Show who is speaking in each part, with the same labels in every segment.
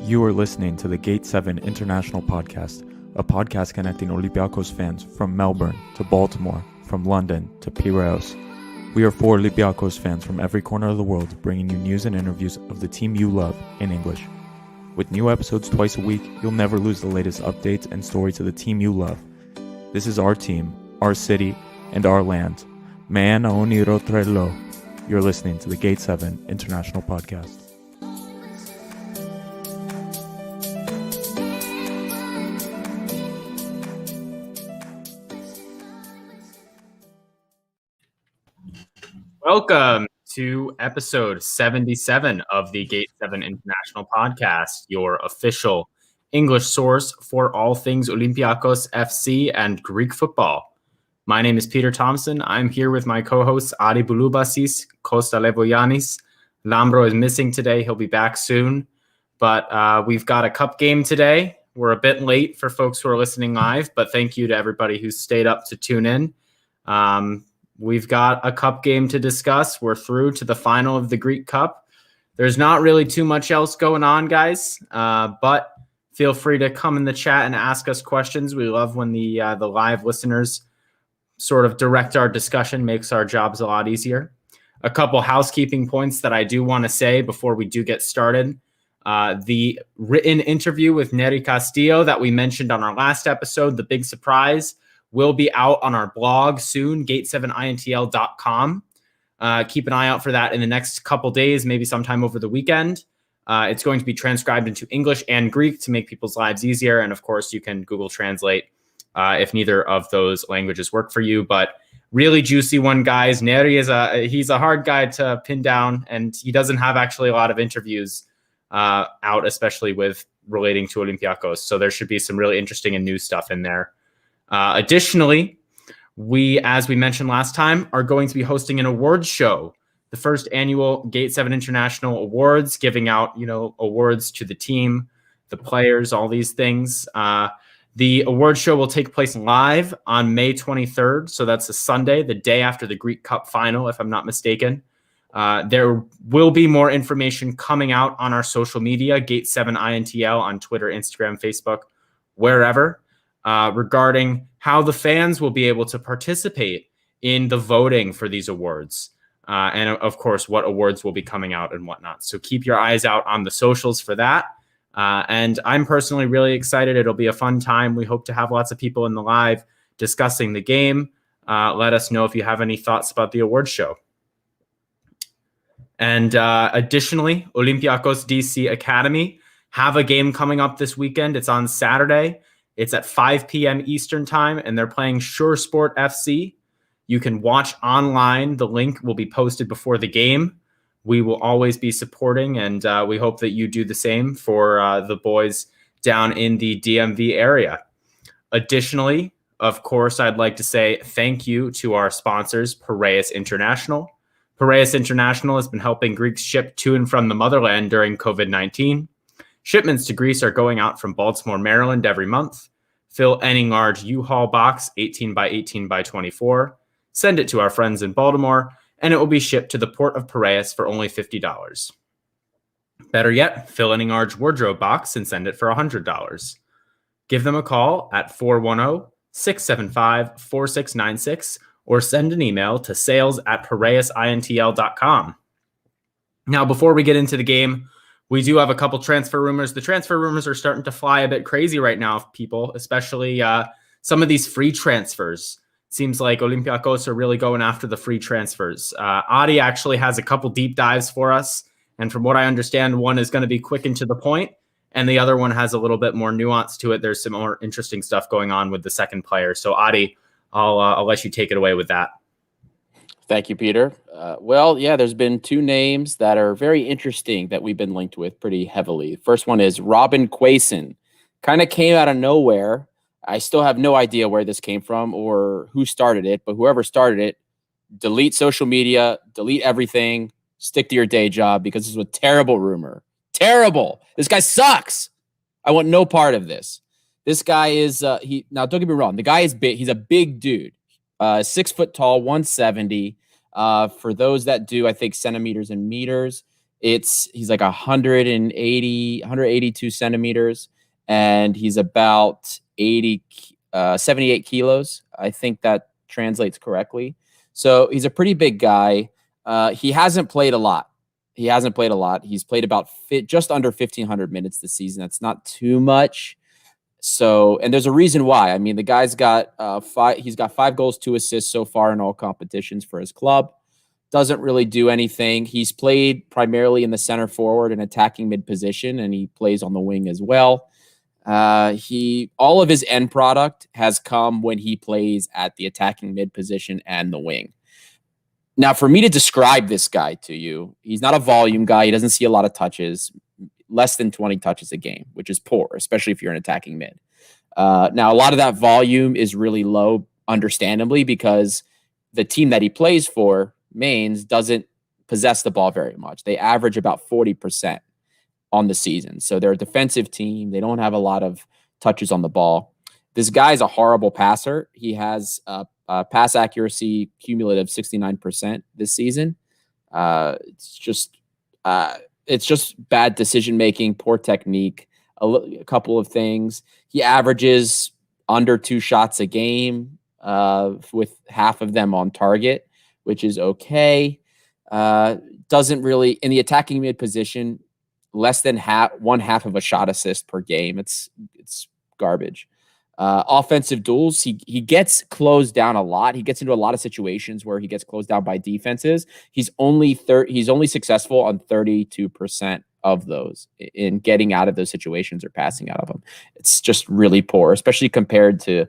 Speaker 1: You are listening to the Gate 7 International Podcast, a podcast connecting Olympiakos fans from Melbourne to Baltimore, from London to Piraeus. We are 4 Olympiakos fans from every corner of the world, bringing you news and interviews of the team you love in English. With new episodes twice a week, you'll never lose the latest updates and stories of the team you love. This is our team, our city, and our land. Man Aoni Rotrello. You're listening to the Gate 7 International Podcast.
Speaker 2: Welcome to episode 77 of the Gate 7 International Podcast, your official English source for all things Olympiakos FC and Greek football. My name is Peter Thompson. I'm here with my co-hosts Adi Bouloubasis, Costa Levoyanis. Lambro is missing today. He'll be back soon. But we've got a cup game today. We're a bit late for folks who are listening live, but thank you to everybody who stayed up to tune in. We've got a cup game to discuss. We're through to the final of the Greek Cup. There's not really too much else going on, guys, but feel free to come in the chat and ask us questions. We love when the live listeners sort of direct our discussion, makes our jobs a lot easier. A couple housekeeping points that I do want to say before we do get started. The written interview with Neri Castillo that we mentioned on our last episode, the big surprise, will be out on our blog soon, gate7intl.com. Keep an eye out for that in the next couple days, maybe sometime over the weekend. It's going to be transcribed into English and Greek to make people's lives easier. And of course, you can Google Translate if neither of those languages work for you. But really juicy one, guys. Neri he's a hard guy to pin down, and he doesn't have actually a lot of interviews out, especially with relating to Olympiakos. So there should be some really interesting and new stuff in there. Additionally, we, as we mentioned last time, are going to be hosting an awards show, the first annual Gate 7 International Awards, giving out, awards to the team, the players, all these things. The awards show will take place live on May 23rd. So that's a Sunday, the day after the Greek Cup final, if I'm not mistaken. There will be more information coming out on our social media, Gate 7 INTL on Twitter, Instagram, Facebook, wherever. Regarding how the fans will be able to participate in the voting for these awards. And of course, what awards will be coming out and whatnot. So keep your eyes out on the socials for that. And I'm personally really excited. It'll be a fun time. We hope to have lots of people in the live discussing the game. Let us know if you have any thoughts about the awards show. And additionally, Olympiakos DC Academy have a game coming up this weekend. It's on Saturday. It's at 5 p.m. Eastern time, and they're playing Sure Sport FC. You can watch online. The link will be posted before the game. We will always be supporting, and we hope that you do the same for the boys down in the DMV area. Additionally, of course, I'd like to say thank you to our sponsors, Piraeus International. Piraeus International has been helping Greeks ship to and from the motherland during COVID-19. Shipments to Greece are going out from Baltimore, Maryland every month. Fill any large U-Haul box, 18 by 18 by 24. Send it to our friends in Baltimore, and it will be shipped to the port of Piraeus for only $50. Better yet, fill any large wardrobe box and send it for $100. Give them a call at 410-675-4696 or send an email to sales@piraeusintl.com. Now, before we get into the game, we do have a couple transfer rumors. The transfer rumors are starting to fly a bit crazy right now, people, especially some of these free transfers. Seems like Olympiakos are really going after the free transfers. Adi actually has a couple deep dives for us. And from what I understand, one is going to be quick and to the point, and the other one has a little bit more nuance to it. There's some more interesting stuff going on with the second player. So Adi, I'll let you take it away with that.
Speaker 3: Thank you, Peter. There's been two names that are very interesting that we've been linked with pretty heavily. The first one is Robin Quaison. Kind of came out of nowhere. I still have no idea where this came from or who started it, but whoever started it, delete social media, delete everything, stick to your day job because this is a terrible rumor. Terrible. This guy sucks. I want no part of this. This guy is, now don't get me wrong, the guy is big. He's a big dude. 6 foot tall, 170. For those that do, I think, centimeters and meters, He's like 182 centimeters, and he's about 78 kilos. I think that translates correctly. So he's a pretty big guy. He hasn't played a lot. He's played about just under 1,500 minutes this season. That's not too much. So, and there's a reason why. I mean, the guy's got he's got 5 goals, 2 assists so far in all competitions for his club. Doesn't really do anything. He's played primarily in the center forward and attacking mid position, and he plays on the wing as well. All of his end product has come when he plays at the attacking mid position and the wing. Now, for me to describe this guy to you, he's not a volume guy. He doesn't see a lot of touches, less than 20 touches a game, which is poor, especially if you're an attacking mid. Now, a lot of that volume is really low, understandably, because the team that he plays for, Mainz, doesn't possess the ball very much. They average about 40% on the season. So they're a defensive team. They don't have a lot of touches on the ball. This guy's a horrible passer. He has pass accuracy cumulative 69% this season. It's just bad decision making, poor technique, a couple of things. He averages under 2 shots a game, with half of them on target, which is okay. Doesn't really, in the attacking mid position, less than one half of a shot assist per game. It's garbage. Offensive duels, he gets closed down a lot. He gets into a lot of situations where he gets closed down by defenses. He's only successful on 32% of those in getting out of those situations or passing out of them. It's just really poor, especially compared to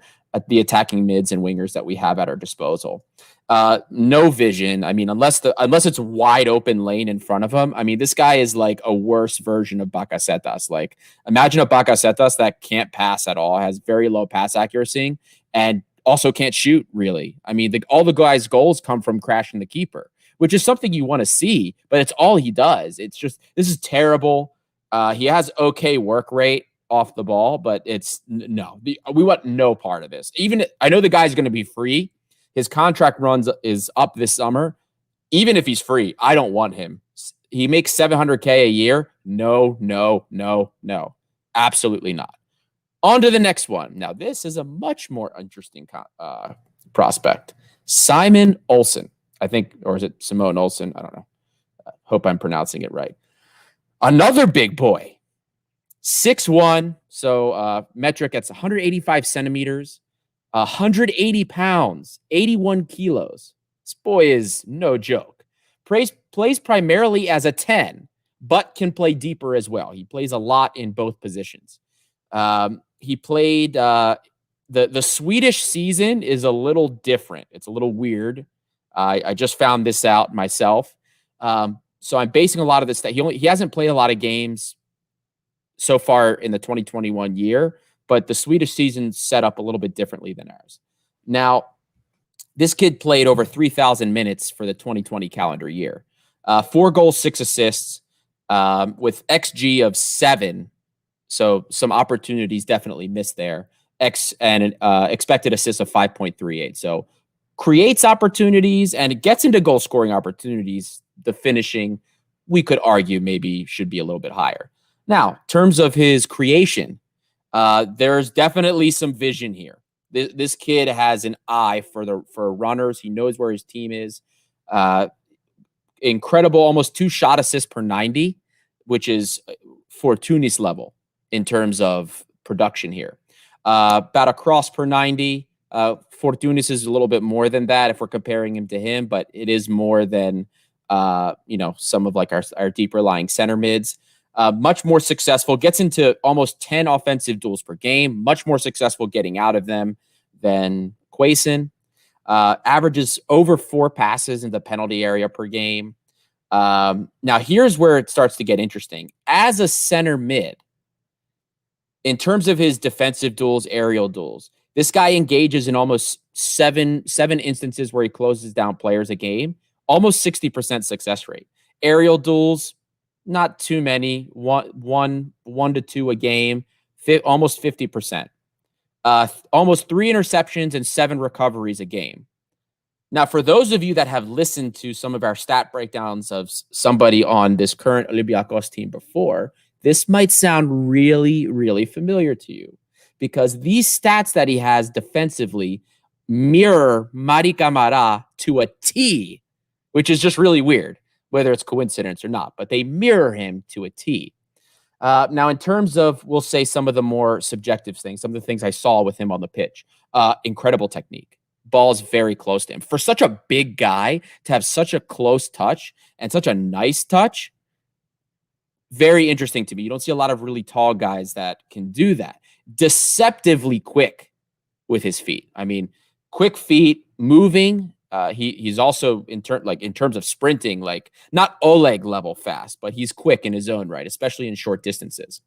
Speaker 3: the attacking mids and wingers that we have at our disposal. No vision. I mean, unless it's wide open lane in front of him. I mean, this guy is like a worse version of Bakasetas. Like, imagine a Bakasetas that can't pass at all, has very low pass accuracy, and also can't shoot really. I mean, all the guys' goals come from crashing the keeper, which is something you want to see, but it's all he does. It's just, this is terrible. He has okay work rate off the ball, but we want no part of this. Even, I know the guy's going to be free. His contract is up this summer. Even if he's free, I don't want him. He makes $700K a year. No. Absolutely not. On to the next one. Now, this is a much more interesting prospect. Simon Olsson, I think, or is it Simone Olsson? I don't know. Hope I'm pronouncing it right. Another big boy. 6'1", so metric, that's 185 centimeters, 180 pounds, 81 kilos. This boy is no joke. Plays primarily as a 10, but can play deeper as well. He plays a lot in both positions. He played the Swedish season is a little different. It's a little weird. I just found this out myself. So I'm basing a lot of this that he hasn't played a lot of games so far in the 2021 year, but the Swedish season set up a little bit differently than ours. Now, this kid played over 3,000 minutes for the 2020 calendar year. 4 goals, 6 assists, with XG of 7. So some opportunities definitely missed there. Expected assists of 5.38. So creates opportunities and gets into goal scoring opportunities. The finishing, we could argue maybe should be a little bit higher. Now, in terms of his creation, there's definitely some vision here. This kid has an eye for runners. He knows where his team is. Incredible, almost 2 shot assists per 90, which is for Tunis level in terms of production here. About a cross per 90. Fortunis is a little bit more than that if we're comparing him to him, but it is more than some of like our deeper lying center mids. Much more successful, gets into almost 10 offensive duels per game, much more successful getting out of them than Quaison. Averages over 4 passes in the penalty area per game. Now, here's where it starts to get interesting. As a center mid, in terms of his defensive duels, aerial duels, this guy engages in almost seven instances where he closes down players a game, almost 60% success rate. Aerial duels, not too many, one to 2 a game, almost 50%. Almost 3 interceptions and 7 recoveries a game. Now, for those of you that have listened to some of our stat breakdowns of somebody on this current Olympiakos team before, this might sound really, really familiar to you, because these stats that he has defensively mirror Mady Camara to a T, which is just really weird, whether it's coincidence or not, but they mirror him to a T. Now, in terms of, we'll say, some of the more subjective things, some of the things I saw with him on the pitch, incredible technique. Ball's very close to him. For such a big guy to have such a close touch and such a nice touch, very interesting to me. You don't see a lot of really tall guys that can do that. Deceptively quick with his feet. I mean, quick feet, moving. He's also in terms of sprinting, like not Oleg level fast, but he's quick in his own right, especially in short distances.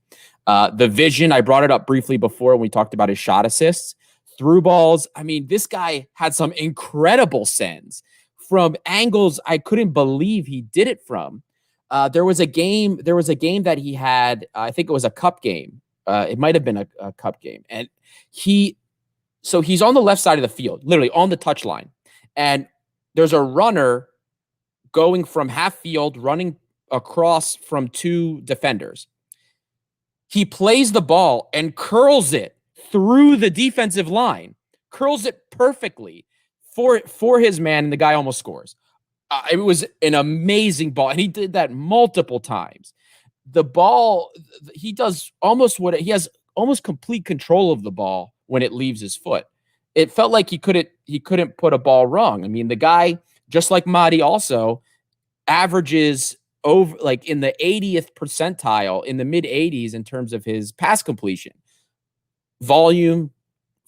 Speaker 3: The vision, I brought it up briefly before when we talked about his shot assists. Through balls, I mean, this guy had some incredible sends from angles I couldn't believe he did it from. There was a game that he had, I think it was a cup game. It might have been a cup game. And he's on the left side of the field, literally on the touchline. And there's a runner going from half field, running across from two defenders. He plays the ball and curls it through the defensive line, curls it perfectly for his man, and the guy almost scores. It was an amazing ball, and he did that multiple times. The ball, he does he has almost complete control of the ball when it leaves his foot. It felt like he couldn't put a ball wrong. I mean, the guy, just like Mady, also averages over like in the 80th percentile, in the mid 80s in terms of his pass completion. Volume,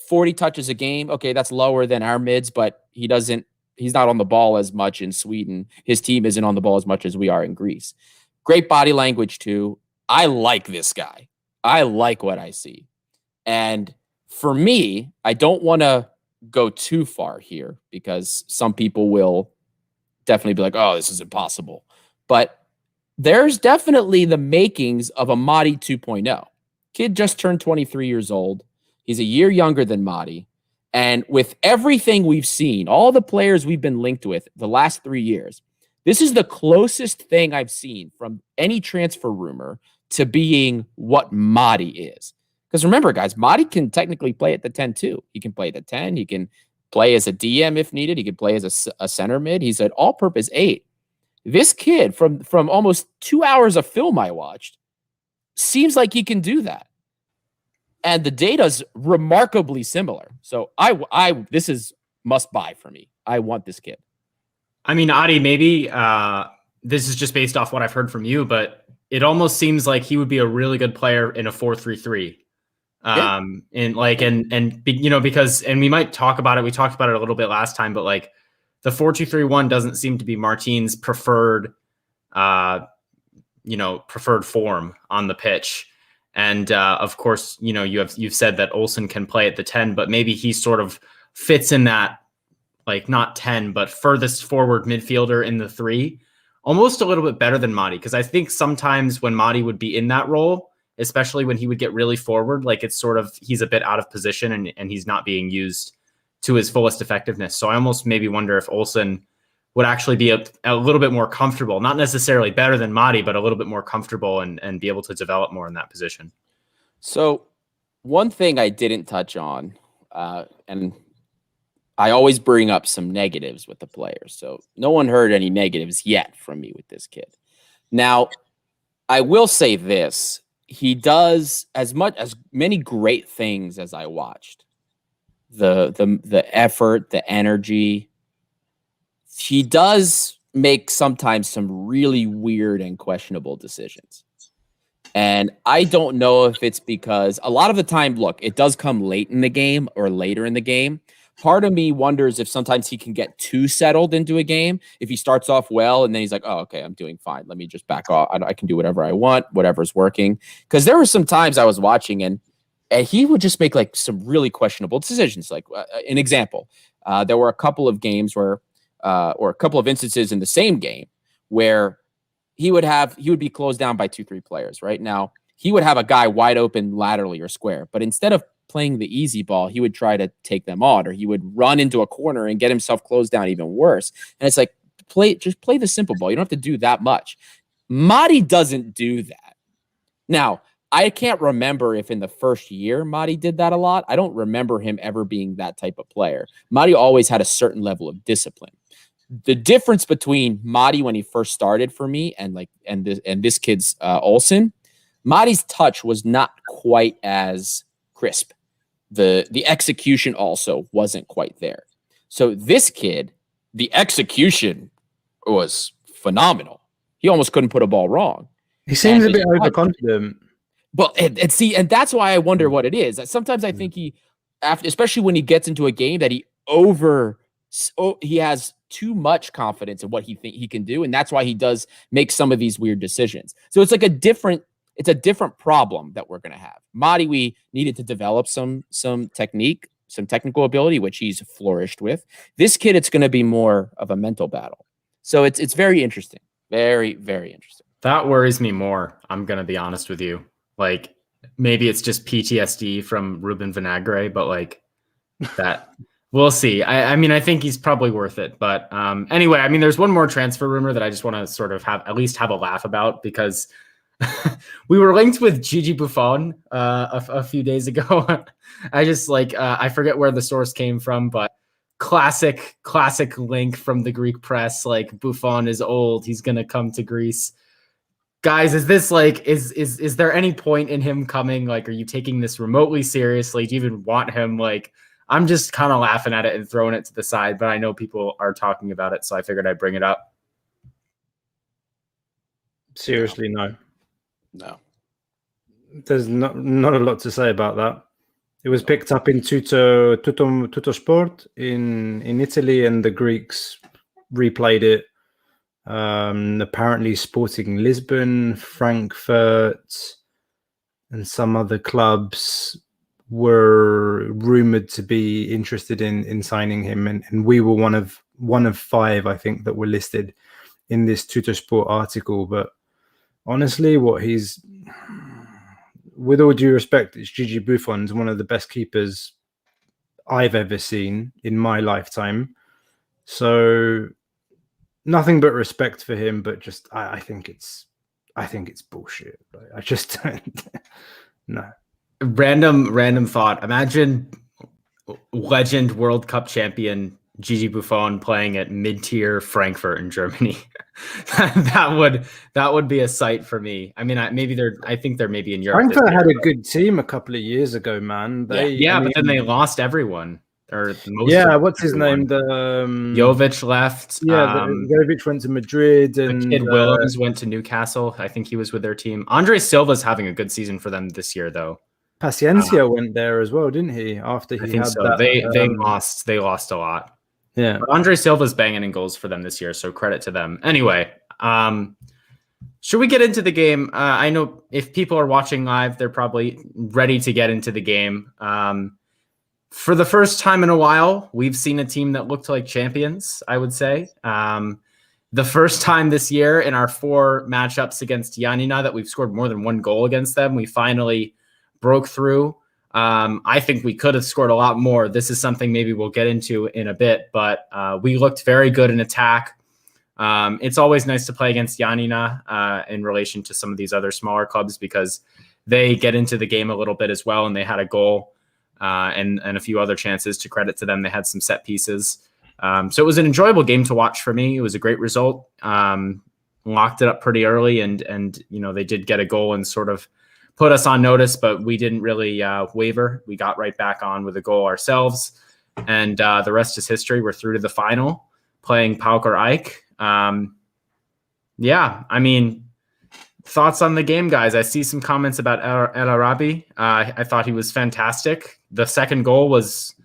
Speaker 3: 40 touches a game. Okay, that's lower than our mids, but he's not on the ball as much in Sweden. His team isn't on the ball as much as we are in Greece. Great body language too. I like this guy. I like what I see. And for me, I don't want to go too far here because some people will definitely be like, oh, this is impossible. But there's definitely the makings of a Mady 2.0. Kid just turned 23 years old. He's a year younger than Mady. And with everything we've seen, all the players we've been linked with the last 3 years, this is the closest thing I've seen from any transfer rumor to being what Mady is. Because remember, guys, Mady can technically play at the 10 too. He can play at the 10. He can play as a DM if needed. He can play as a center mid. He's an all-purpose 8. This kid, from almost 2 hours of film I watched, seems like he can do that. And the data's remarkably similar. So this is must buy for me. I want this kid.
Speaker 2: I mean, Adi, maybe this is just based off what I've heard from you, but it almost seems like he would be a really good player in a 4-3-3.
Speaker 3: Yeah.
Speaker 2: Because we might talk about it. We talked about it a little bit last time, but like the 4-2-3-1 doesn't seem to be Martin's preferred form on the pitch. And of course, you've said that Olsson can play at the 10, but maybe he sort of fits in that, like not 10, but furthest forward midfielder in the 3, almost a little bit better than Mady. Because I think sometimes when Mady would be in that role, especially when he would get really forward, like it's sort of, he's a bit out of position and he's not being used to his fullest effectiveness. So I almost maybe wonder if Olsson would actually be a little bit more comfortable, not necessarily better than Mady, but a little bit more comfortable and be able to develop more in that position.
Speaker 3: So one thing I didn't touch on, and I always bring up some negatives with the players. So no one heard any negatives yet from me with this kid. Now, I will say this. He does as many great things as I watched. The effort, the energy. He does make sometimes some really weird and questionable decisions. And I don't know if it's because a lot of the time, look, it does come late in the game or later in the game. Part of me wonders if sometimes he can get too settled into a game. If he starts off well and then he's like, oh, okay, I'm doing fine. Let me just back off. I can do whatever I want, whatever's working. Because there were some times I was watching and he would just make like some really questionable decisions. Like an example, there were a couple of games where, or a couple of instances in the same game where he would be closed down by 2-3 players. Right now, he would have a guy wide open laterally or square, but instead of playing the easy ball, he would try to take them on, or he would run into a corner and get himself closed down even worse. And it's like, just play the simple ball. You don't have to do that much. Mady doesn't do that. Now, I can't remember if in the first year Mady did that a lot. I don't remember him ever being that type of player. Mady always had a certain level of discipline. The difference between Mady when he first started for me and this kid's Olsson, Mady's touch was not quite as crisp. The execution also wasn't quite there. So this kid, the execution was phenomenal. He almost couldn't put a ball wrong.
Speaker 4: He seems a bit overconfident.
Speaker 3: Well, and that's why I wonder what it is. Sometimes I think especially when he gets into a game, that he has too much confidence in what he can do, and that's why he does make some of these weird decisions. So it's like a different problem that we're going to have. Mady, we needed to develop some technique, some technical ability, which he's flourished with. This kid, it's going to be more of a mental battle. So it's very interesting. Very, very interesting.
Speaker 2: That worries me more. I'm going to be honest with you. Like, maybe it's just PTSD from Ruben Vinagre, but like that, we'll see. I mean, I think he's probably worth it. But anyway, I mean, there's one more transfer rumor that I just want to sort of have a laugh about, because we were linked with Gigi Buffon a few days ago. I just I forget where the source came from, but classic link from the Greek press. Like, Buffon is old. He's going to come to Greece. Guys, is this is there any point in him coming? Like, are you taking this remotely seriously? Do you even want him? Like, I'm just kind of laughing at it and throwing it to the side, but I know people are talking about it, so I figured I'd bring it up.
Speaker 4: Seriously, no. There's not a lot to say about that. It was picked up in Tutto Sport in Italy, and the Greeks replayed it. Apparently Sporting Lisbon, Frankfurt, and some other clubs were rumored to be interested in signing him, and we were one of 5, I think, that were listed in this Tutto Sport article. But honestly, with all due respect, it's Gigi Buffon's one of the best keepers I've ever seen in my lifetime. So nothing but respect for him, but just I think it's bullshit. I just don't. No.
Speaker 2: Random thought. Imagine legend World Cup champion Gigi Buffon playing at mid-tier Frankfurt in Germany. that would be a sight for me. I mean, I think they're maybe in Europe.
Speaker 4: Frankfurt had a good team a couple of years ago, man.
Speaker 2: But then they lost everyone. Or most
Speaker 4: what's his name?
Speaker 2: Jovic left.
Speaker 4: Yeah, Jovic went to Madrid, and
Speaker 2: the kid Willems went to Newcastle. I think he was with their team. Andre Silva's having a good season for them this year, though.
Speaker 4: Paciencia went there as well, didn't he? After he had
Speaker 2: so.
Speaker 4: That,
Speaker 2: they lost a lot.
Speaker 4: Yeah,
Speaker 2: but Andre Silva's banging in goals for them this year, so credit to them. Anyway, should we get into the game? I know if people are watching live, they're probably ready to get into the game. For the first time in a while, we've seen a team that looked like champions, I would say. The first time this year in our 4 matchups against Giannena that we've scored more than 1 goal against them, we finally broke through. I think we could have scored a lot more. This is something maybe we'll get into in a bit, but we looked very good in attack. It's always nice to play against Giannena in relation to some of these other smaller clubs, because they get into the game a little bit as well, and they had a goal and a few other chances. To credit to them, they had some set pieces. So it was an enjoyable game to watch for me. It was a great result. Locked it up pretty early, and they did get a goal and sort of put us on notice, but we didn't really waver. We got right back on with a goal ourselves, and the rest is history. We're through to the final, playing PAOK or AEK. I mean, thoughts on the game, guys? I see some comments about El Arabi. I thought he was fantastic. The second goal was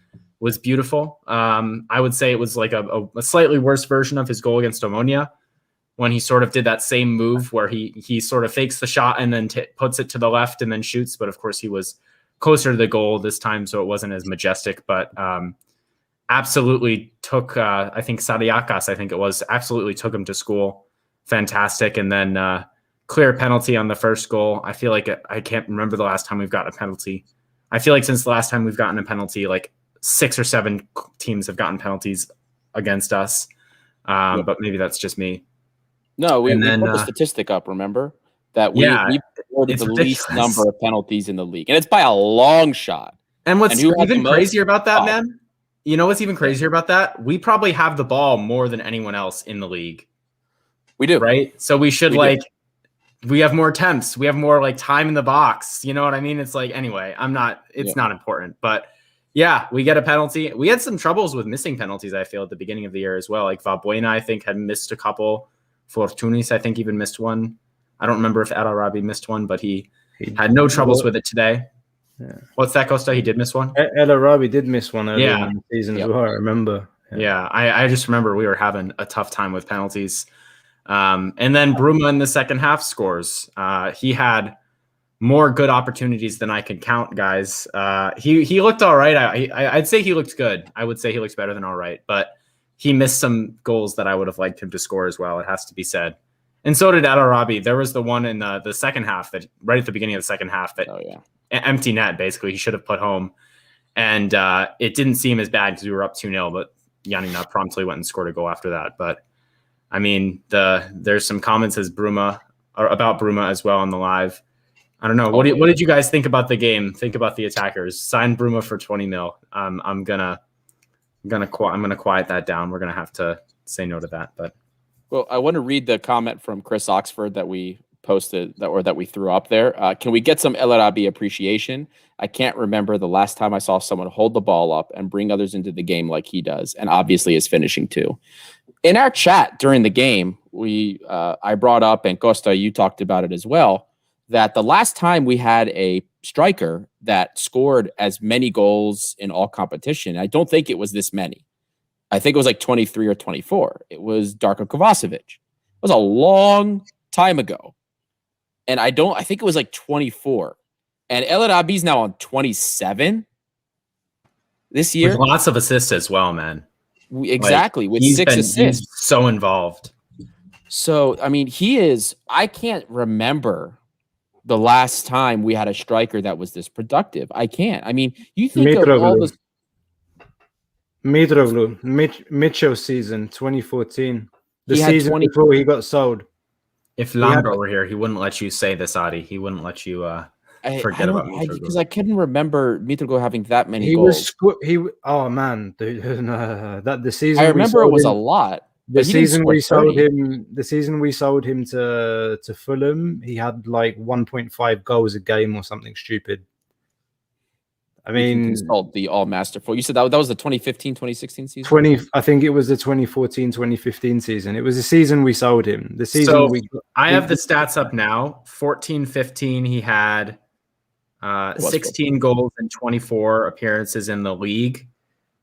Speaker 2: beautiful. I would say it was like a slightly worse version of his goal against Omonia, when he sort of did that same move where he sort of fakes the shot and then puts it to the left and then shoots. But of course he was closer to the goal this time, so it wasn't as majestic, but absolutely took, I think Sariakas, absolutely took him to school. Fantastic. And then clear penalty on the first goal. I feel like I can't remember the last time we've got a penalty I feel like since the last time we've gotten a penalty, like 6 or 7 teams have gotten penalties against us. But maybe that's just me.
Speaker 3: No, we put the statistic up, remember? That we awarded the least number of penalties in the league. And it's by a long shot.
Speaker 2: And what's even crazier about that, man? You know what's even crazier about that? We probably have the ball more than anyone else in the league.
Speaker 3: We do.
Speaker 2: Right? So we should we have more attempts. We have more like time in the box. You know what I mean? It's like, anyway, it's not important. But yeah, we get a penalty. We had some troubles with missing penalties, I feel, at the beginning of the year as well. Like Valbuena, I think, had missed a couple. Fortunis, I think, even missed one. I don't remember if El Arabi missed one, but he had no troubles with it today. Yeah. What's that, Costa? He did miss one?
Speaker 4: El Arabi did miss one earlier in the season as well, I remember.
Speaker 2: Yeah, I just remember we were having a tough time with penalties. And then Bruma in the second half scores. He had more good opportunities than I could count, guys. He looked all right. I'd say he looked good. I would say he looks better than all right. But he missed some goals that I would have liked him to score as well, it has to be said. And so did El Arabi. There was the one in the second half, that right at the beginning of the second half, that empty net, basically, he should have put home. And it didn't seem as bad because we were up 2-0, but Giannena promptly went and scored a goal after that. But, I mean, there's some comments about Bruma as well on the live. I don't know. What did you guys think about the game? Think about the attackers. Sign Bruma for 20 mil. I'm gonna quiet that down. We're gonna have to say no to that. But
Speaker 3: well, I want to read the comment from Chris Oxford that we posted that we threw up there. Can we get some El Arabi appreciation? I can't remember the last time I saw someone hold the ball up and bring others into the game like he does, and obviously his finishing too. In our chat during the game, I brought up, and Costa, you talked about it as well, that the last time we had a striker that scored as many goals in all competition, I don't think it was this many. I think it was like 23 or 24. It was Darko Kovacevic. It was a long time ago. And I think it was like 24. And El Arabi's now on 27 this year.
Speaker 2: With lots of assists as well, man.
Speaker 3: Exactly. With 6 assists.
Speaker 2: He's so involved.
Speaker 3: So, I mean, I can't remember the last time we had a striker that was this productive. I can't. I mean, you think of all this.
Speaker 4: Mitroglou, Mitchell season 2014. The season before he got sold.
Speaker 2: If Lambert were here, he wouldn't let you say this, Adi. He wouldn't let you forget about Mitroglou.
Speaker 3: Because I couldn't remember Mitroglou having that many goals.
Speaker 4: Oh man, the season.
Speaker 3: I remember it was a lot.
Speaker 4: The season we sold him to Fulham, he had like 1.5 goals a game or something stupid. I mean,
Speaker 3: it's called the All Masterful. You said that was the 2015-2016 season?
Speaker 4: I think it was the 2014-2015 season. It was the season we sold him. The season
Speaker 2: I have the stats up now. 14-15, he had 16 goals and 24 appearances in the league.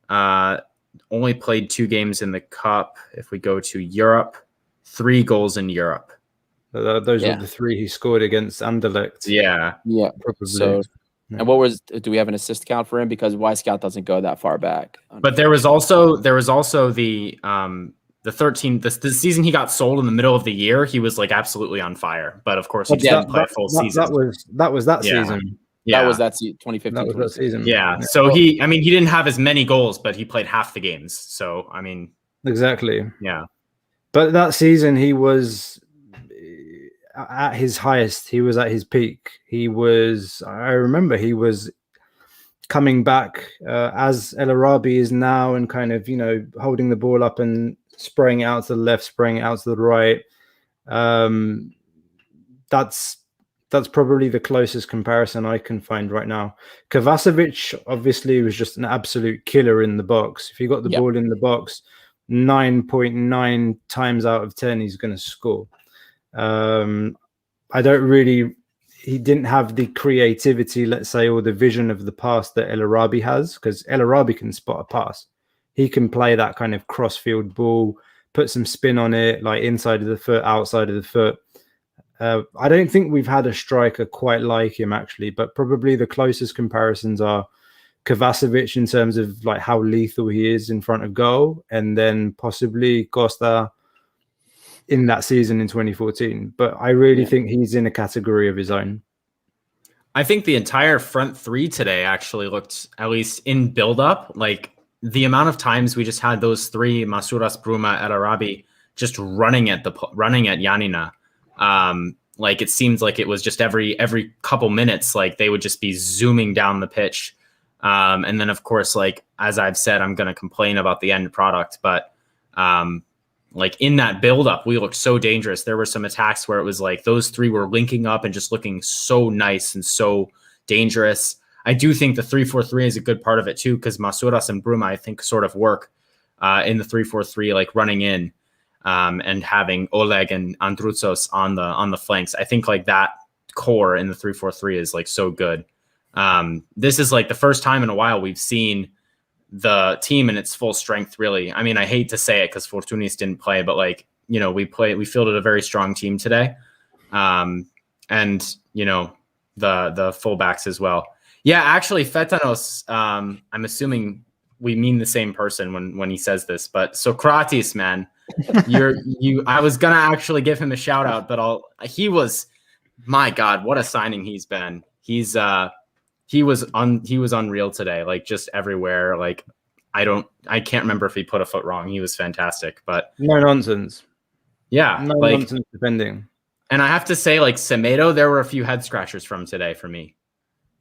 Speaker 2: Only played 2 games in the cup. If we go to Europe, 3 goals in Europe.
Speaker 4: Those are the 3 he scored against Anderlecht.
Speaker 2: Yeah,
Speaker 4: probably.
Speaker 3: So, and do we have an assist count for him? Because Y-Scout doesn't go that far back.
Speaker 2: But there was also the 13 the season he got sold in the middle of the year. He was like absolutely on fire. But of course, he didn't play a full season.
Speaker 4: That was that season.
Speaker 3: Yeah, that was 2015.
Speaker 4: That was that season.
Speaker 2: Yeah. So he didn't have as many goals, but he played half the games. So I mean,
Speaker 4: exactly.
Speaker 2: Yeah.
Speaker 4: But that season he was at his highest. He was at his peak. I remember he was coming back as El Arabi is now, and kind of, holding the ball up and spraying it out to the left, spraying it out to the right. That's probably the closest comparison I can find right now. Kovacevic obviously was just an absolute killer in the box. If he got the ball in the box, 9.9 times out of 10 he's going to score. He didn't have the creativity, let's say, or the vision of the pass that El Arabi has, because El Arabi can spot a pass. He can play that kind of cross-field ball, put some spin on it, like inside of the foot, outside of the foot. I don't think we've had a striker quite like him, actually, but probably the closest comparisons are Kovacevic in terms of like how lethal he is in front of goal, and then possibly Costa in that season in 2014. But I really think he's in a category of his own.
Speaker 2: I think the entire front three today actually looked, at least in build-up, like the amount of times we just had those three, Masouras, Bruma, and Arabi, just running at Giannena. Like it seems like it was just every couple minutes, like they would just be zooming down the pitch. And then of course, like, as I've said, I'm going to complain about the end product, but like in that buildup, we looked so dangerous. There were some attacks where it was like those three were linking up and just looking so nice and so dangerous. I do think the 3-4-3 is a good part of it too, because Masouras and Bruma, I think, sort of work in the 3-4-3, like running in and having Oleg and Androutsos on the flanks. I think like that core in the 3-4-3 is like so good. This is like the first time in a while we've seen the team in its full strength, really. I mean, I hate to say it because Fortunis didn't play, but like, you know, we fielded a very strong team today. And you know, the fullbacks as well. Yeah, actually, Fetanos, I'm assuming we mean the same person when he says this, but Socrates, man, I was gonna actually give him a shout out, but he was, my God, what a signing he's been. He was unreal today, like just everywhere. Like I can't remember if he put a foot wrong. He was fantastic, but
Speaker 4: no nonsense.
Speaker 2: Yeah,
Speaker 4: no
Speaker 2: like,
Speaker 4: nonsense defending.
Speaker 2: And I have to say, like Semedo, there were a few head scratchers from today for me.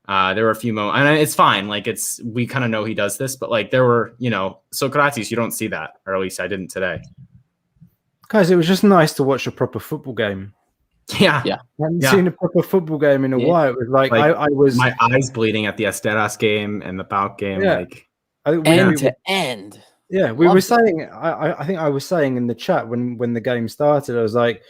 Speaker 2: There were a few moments, and it's fine. Like we kind of know he does this, but like there were, you know, Socrates, you don't see that, or at least I didn't today.
Speaker 4: Guys, it was just nice to watch a proper football game.
Speaker 2: Yeah.
Speaker 4: I haven't seen a proper football game in a while. It was like I was
Speaker 2: my eyes bleeding at the Esteras game and the PAOK game.
Speaker 4: Yeah.
Speaker 2: Like
Speaker 3: end to end.
Speaker 4: Yeah, we were saying. I think I was saying in the chat when the game started, I was like,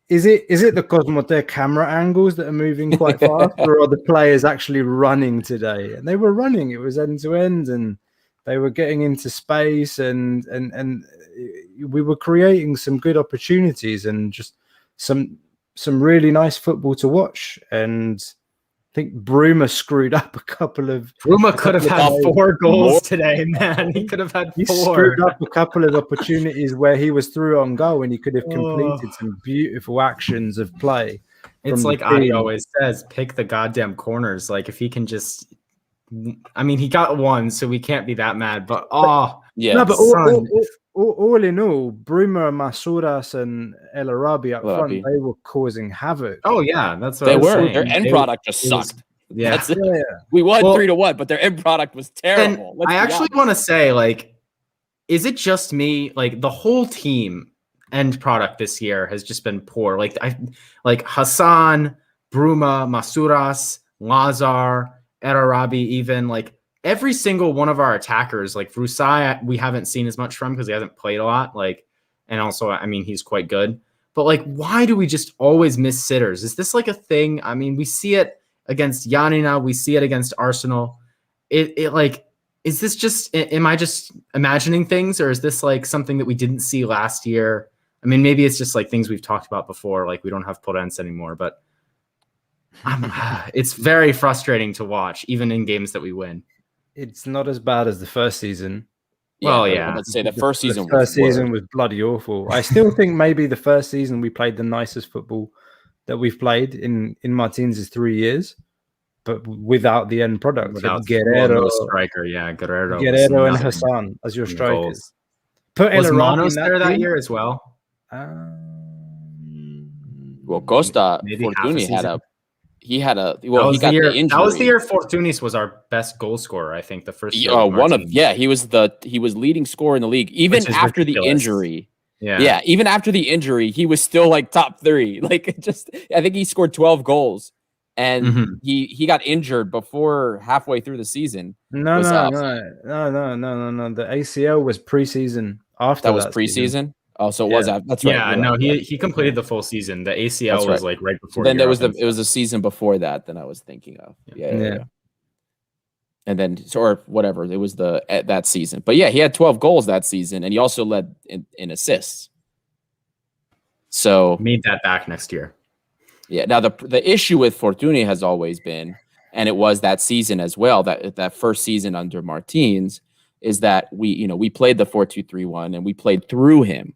Speaker 4: "Is it the Cosmote camera angles that are moving quite fast, or are the players actually running today?" And they were running. It was end to end, and they were getting into space, and we were creating some good opportunities and just some really nice football to watch. And I think Bruma screwed up a couple of.
Speaker 2: Bruma could have had 4 goals today, man. He could have had 4.
Speaker 4: He screwed up a couple of opportunities where he was through on goal and he could have completed some beautiful actions of play.
Speaker 2: It's like Adi always says, pick the goddamn corners. Like if he can just, I mean, he got 1, so we can't be that mad. But
Speaker 3: yeah,
Speaker 4: no, but all in all, Bruma, Masouras, and El Arabi up front, they were causing havoc.
Speaker 2: Oh yeah, that's what
Speaker 3: they
Speaker 2: I was
Speaker 3: were.
Speaker 2: saying.
Speaker 3: Their end product just sucked.
Speaker 2: Yeah.
Speaker 3: That's it. We won 3-1, but their end product was terrible.
Speaker 2: I actually want to say, like, is it just me? Like, the whole team end product this year has just been poor. Like Hassan, Bruma, Masouras, Lazar, El Arabi, even like every single one of our attackers, like Rusai, we haven't seen as much from because he hasn't played a lot. Like, and also, I mean, he's quite good. But like, why do we just always miss sitters? Is this like a thing? I mean, we see it against Giannena, we see it against Arsenal. It like, is this just, am I just imagining things, or is this like something that we didn't see last year? I mean, maybe it's just like things we've talked about before, like we don't have Porens anymore, but it's very frustrating to watch, even in games that we win.
Speaker 4: It's not as bad as the first season.
Speaker 2: Well, yeah.
Speaker 3: Let's say the first season
Speaker 4: was bloody awful. I still think maybe the first season we played the nicest football that we've played in Martins' 3 years, but without the end product.
Speaker 2: Without
Speaker 4: Guerrero,
Speaker 2: striker, Guerrero
Speaker 4: and Hassan as your strikers.
Speaker 2: Goals.
Speaker 4: Put
Speaker 2: was Manos there that year as well?
Speaker 3: Well, Costa Fortuny he got the injury.
Speaker 2: That was the year Fortunis was our best goal scorer, I think. The first year.
Speaker 3: He was leading scorer in the league even after the injury. Yeah, even after the injury, he was still like top 3. Like I think he scored 12 goals, and he got injured before halfway through the season.
Speaker 4: No. The ACL was preseason. After
Speaker 3: that was preseason. Oh, so it was. That's right.
Speaker 2: Yeah, no, he completed the full season. The ACL was like right before.
Speaker 3: Then it was the season before that. Then I was thinking of. Yeah. And then, or whatever, it was that season. But yeah, he had 12 goals that season, and he also led in assists. So
Speaker 2: need that back next year.
Speaker 3: Yeah. Now the issue with Fortuny has always been, and it was that season as well, that first season under Martins, is that we played the 4-2-3-1 and we played through him.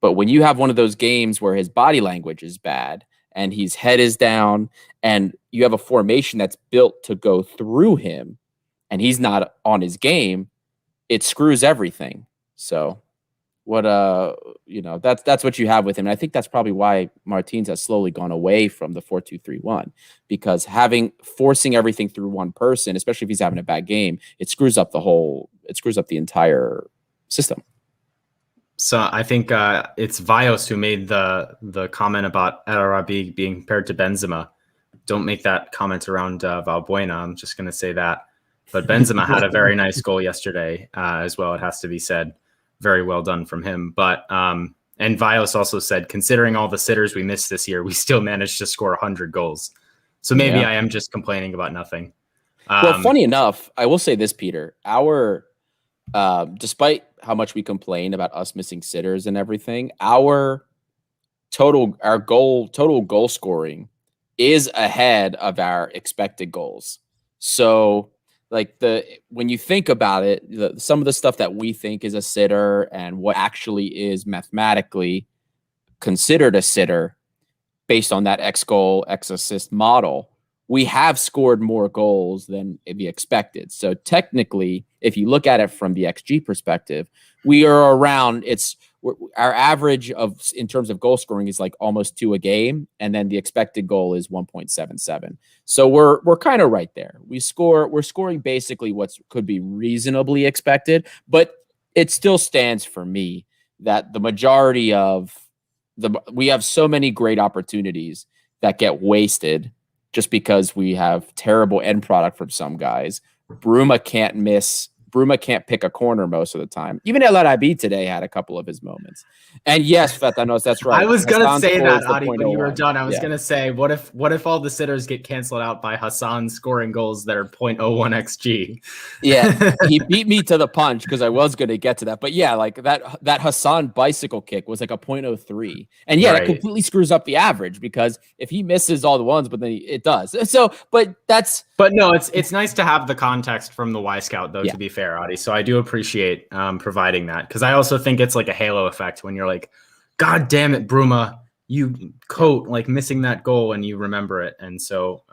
Speaker 3: But when you have one of those games where his body language is bad and his head is down, and you have a formation that's built to go through him, and he's not on his game, it screws everything. So what that's what you have with him. And I think that's probably why Martins has slowly gone away from the 4-2-3-1, because forcing everything through one person, especially if he's having a bad game, it screws up the entire system.
Speaker 2: So I think it's Vios who made the comment about Arabi being compared to Benzema. Don't make that comment around Valbuena. I'm just going to say that. But Benzema had a very nice goal yesterday as well. It has to be said. Very well done from him. But and Vios also said, considering all the sitters we missed this year, we still managed to score 100 goals. So maybe I am just complaining about nothing.
Speaker 3: Well, funny enough, I will say this, Peter. Our despite how much we complain about us missing sitters and everything, our total goal scoring is ahead of our expected goals. So like when you think about it, some of the stuff that we think is a sitter and what actually is mathematically considered a sitter based on that X goal, X assist model, we have scored more goals than the expected. So technically, if you look at it from the XG perspective, we are around our average in terms of goal scoring is like almost 2 a game, and then the expected goal is 1.77. So we're kind of right there. We're scoring basically what could be reasonably expected, but it still stands for me that the majority of we have so many great opportunities that get wasted just because we have terrible end product from some guys. Bruma can't pick a corner most of the time. Even El Arabi today had a couple of his moments. And yes, Fetanos, that's right.
Speaker 2: I was going to say that, Adi, when you were
Speaker 3: 0.01.
Speaker 2: done. I was going to say, what if all the sitters get canceled out by Hassan scoring goals that are 0.01 XG?
Speaker 3: Yeah, he beat me to the punch because I was going to get to that. But yeah, like that Hassan bicycle kick was like a 0.03. And yeah,
Speaker 2: Right.
Speaker 3: It completely screws up the average because if he misses all the ones, but then it does. So, but no,
Speaker 2: it's nice to have the context from the Y Scout, though, to be fair, Adi. So I do appreciate providing that, because I also think it's like a halo effect when you're like, God damn it, Bruma, you like missing that goal and you remember it. And so,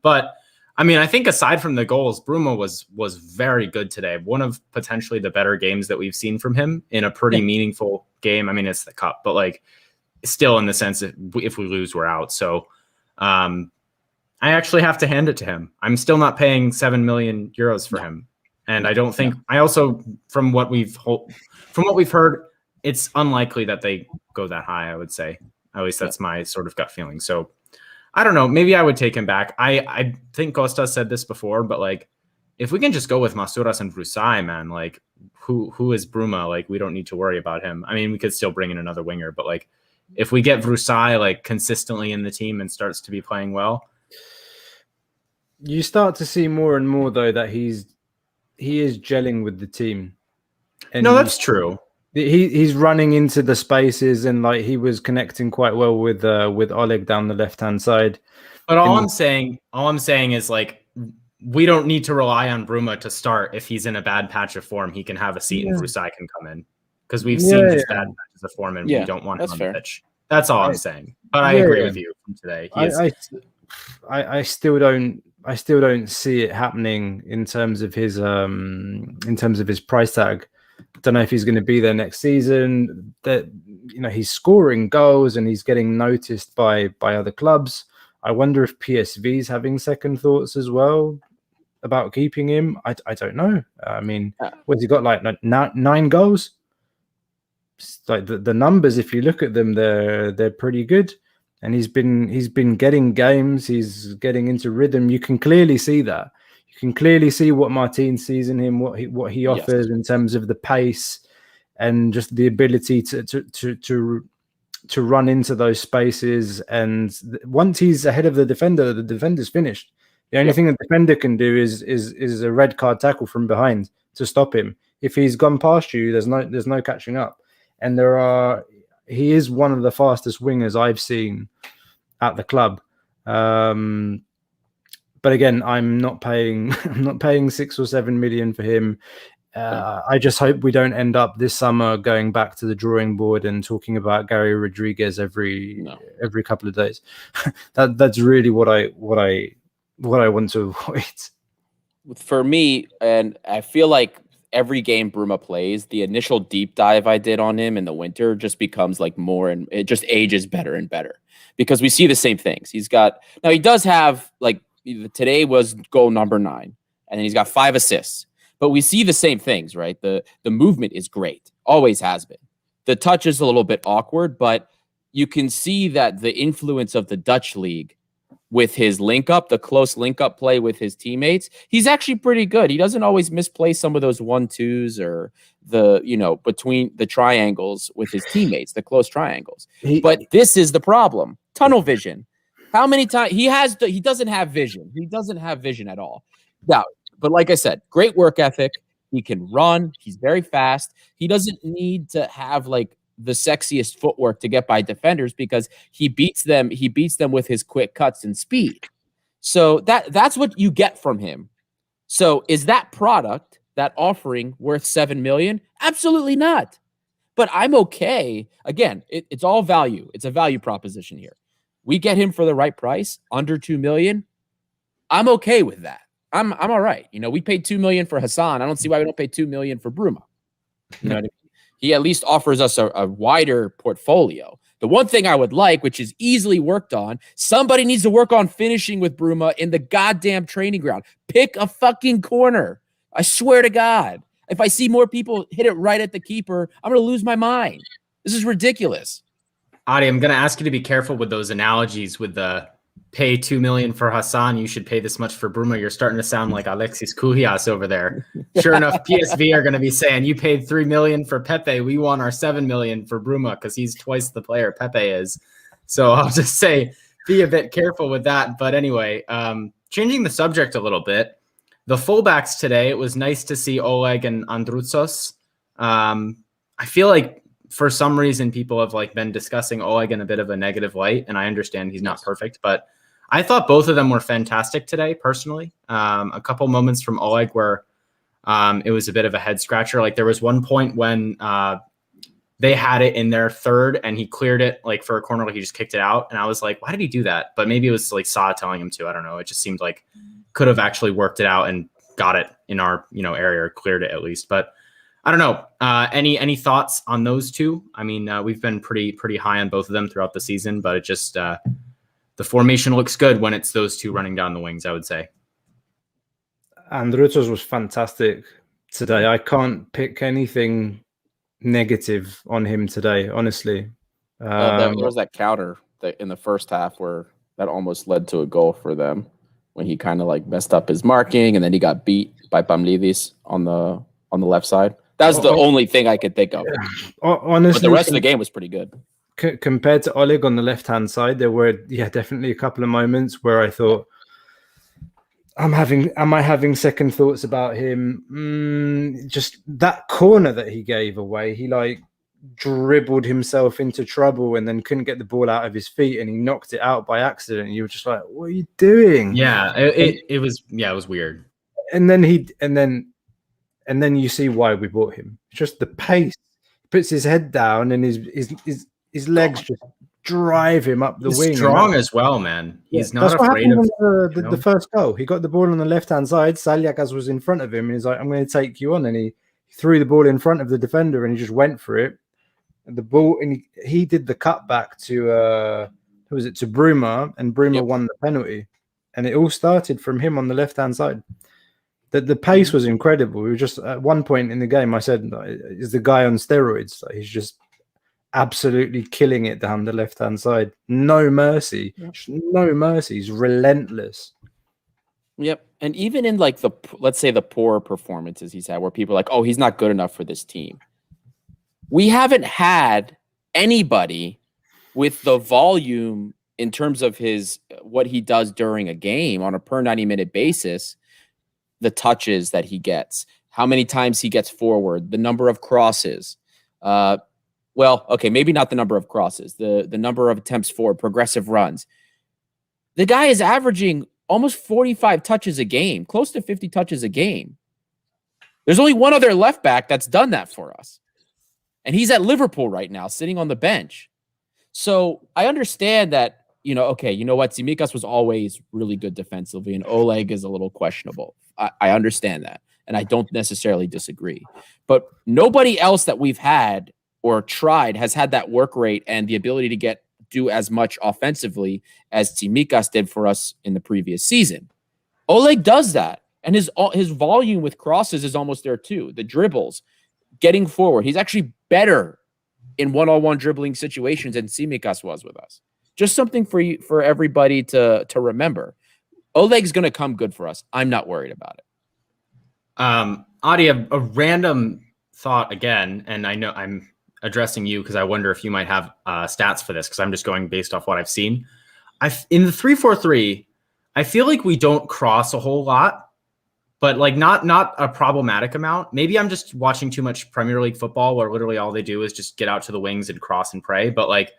Speaker 2: but I mean, I think aside from the goals, Bruma was very good today. One of potentially the better games that we've seen from him in a pretty meaningful game. I mean, it's the cup, but like still in the sense that if we lose, we're out. So I actually have to hand it to him. I'm still not paying 7 million euros for him. And I don't think I also, from what we've heard, it's unlikely that they go that high, I would say. At least that's my sort of gut feeling. So I don't know. Maybe I would take him back. I think Costa said this before, but like, if we can just go with Masouras and Vrusai, man, like who is Bruma? Like, we don't need to worry about him. I mean, we could still bring in another winger, but like, if we get Vrusai like consistently in the team and starts to be playing well,
Speaker 4: you start to see more and more though that he is gelling with the team. And
Speaker 2: no, that's true.
Speaker 4: He's running into the spaces, and like he was connecting quite well with Oleg down the left hand side.
Speaker 2: But all I'm saying is like, we don't need to rely on Bruma to start. If he's in a bad patch of form, he can have a seat and Vrusai can come in, because we've seen his bad patches of form and we don't want him on the pitch. That's all I'm saying. But I agree with you from today.
Speaker 4: I still don't see it happening in terms of his price tag. Don't know if he's going to be there next season. That he's scoring goals and he's getting noticed by other clubs. I wonder if PSV is having second thoughts as well about keeping him. I don't know. I mean, what's he got, like 9 goals? Like the numbers, if you look at them, they're pretty good. And he's been getting games. He's getting into rhythm. You can clearly see that. You can clearly see what Martin sees in him, what he offers in terms of the pace and just the ability to run into those spaces. And once he's ahead of the defender's finished. The only thing the defender can do is a red card tackle from behind to stop him. If he's gone past you, there's no catching up. And he is one of the fastest wingers I've seen at the club. But again, I'm not paying 6 or 7 million for him. I just hope we don't end up this summer going back to the drawing board and talking about Gary Rodriguez every couple of days. That's really what I want to avoid.
Speaker 3: For me, and I feel like every game Bruma plays, the initial deep dive I did on him in the winter just becomes like more, and it just ages better and better because we see the same things. He does have, like, today was goal number 9, and then he's got 5 assists. But we see the same things, right? The movement is great, always has been. The touch is a little bit awkward, but you can see that the influence of the Dutch league with his link up, the close link up play with his teammates, he's actually pretty good. He doesn't always misplay some of those 1-2s or between the triangles with his teammates, the close triangles. But this is the problem. Tunnel vision. How many times he doesn't have vision. He doesn't have vision at all. Now, but like I said, great work ethic. He can run. He's very fast. He doesn't need to have like the sexiest footwork to get by defenders because he beats them. He beats them with his quick cuts and speed. So that's what you get from him. So is that product, that offering, worth $7 million? Absolutely not. But I'm okay. Again, it's all value. It's a value proposition here. We get him for the right price, under $2 million. I'm okay with that. I'm all right. We paid $2 million for Hassan. I don't see why we don't pay $2 million for Bruma. You know what I mean? He at least offers us a wider portfolio. The one thing I would like, which is easily worked on, somebody needs to work on finishing with Bruma in the goddamn training ground. Pick a fucking corner. I swear to God. If I see more people hit it right at the keeper, I'm going to lose my mind. This is ridiculous.
Speaker 2: Adi, I'm going to ask you to be careful with those analogies with the pay $2 million for Hassan, you should pay this much for Bruma. You're starting to sound like Alexis Kuhias over there. Sure enough, PSV are going to be saying, you paid $3 million for Pepe. We want our $7 million for Bruma because he's twice the player Pepe is. So I'll just say, be a bit careful with that. But anyway, changing the subject a little bit, the fullbacks today, it was nice to see Oleg and Androutsos. I feel like for some reason people have like been discussing Oleg in a bit of a negative light, and I understand he's not perfect, but I thought both of them were fantastic today, personally. A couple moments from Oleg where it was a bit of a head scratcher. Like there was one point when they had it in their third and he cleared it like for a corner, like he just kicked it out. And I was like, why did he do that? But maybe it was like Sa telling him to. I don't know. It just seemed like could have actually worked it out and got it in our area, or cleared it at least. But I don't know. Any thoughts on those two? I mean, we've been pretty high on both of them throughout the season, but it just the formation looks good when it's those two running down the wings, I would say.
Speaker 4: Androutsos was fantastic today. I can't pick anything negative on him today, honestly.
Speaker 3: There was that counter in the first half where that almost led to a goal for them when he kind of like messed up his marking and then he got beat by Pamlidis on the left side. That's the only thing I could think of.
Speaker 4: Honestly,
Speaker 3: but the rest of the game was pretty good.
Speaker 4: Compared to Oleg on the left-hand side, there were definitely a couple of moments where I thought, am I having second thoughts about him? Just that corner that he gave away, he like dribbled himself into trouble and then couldn't get the ball out of his feet and he knocked it out by accident. You were just like, what are you doing?
Speaker 2: Yeah, it was weird.
Speaker 4: And then you see why we bought him. It's just the pace. He puts his head down and his legs just drive him up the wing.
Speaker 2: He's strong as well, man. He's not afraid of
Speaker 4: the first goal. He got the ball on the left-hand side. Saliakas was in front of him. And he's like, I'm going to take you on. And he threw the ball in front of the defender and he just went for it. And the ball, and he did the cutback to, to Bruma, and Bruma won the penalty. And it all started from him on the left-hand side. The pace was incredible. We were just at one point in the game, I said, is the guy on steroids? Like, he's just absolutely killing it down the left-hand side. No mercy. No mercy. He's relentless.
Speaker 3: Yep. And even in like let's say the poor performances he's had where people are like, oh, he's not good enough for this team. We haven't had anybody with the volume in terms of what he does during a game on a per 90-minute basis, the touches that he gets, how many times he gets forward, the number of crosses. Well, okay, maybe not the number of crosses, the number of attempts forward, progressive runs. The guy is averaging almost 45 touches a game, close to 50 touches a game. There's only one other left back that's done that for us. And he's at Liverpool right now, sitting on the bench. So I understand that, okay, you know what? Tsimikas was always really good defensively, and Oleg is a little questionable. I understand that, and I don't necessarily disagree. But nobody else that we've had or tried has had that work rate and the ability to do as much offensively as Tsimikas did for us in the previous season. Oleg does that, and his volume with crosses is almost there too. The dribbles, getting forward. He's actually better in one-on-one dribbling situations than Tsimikas was with us. Just something for everybody to remember. Oleg's going to come good for us. I'm not worried about it.
Speaker 2: Adi, a random thought again, and I know I'm addressing you because I wonder if you might have stats for this because I'm just going based off what I've seen. In the 3-4-3, I feel like we don't cross a whole lot, but like not a problematic amount. Maybe I'm just watching too much Premier League football where literally all they do is just get out to the wings and cross and pray. But like,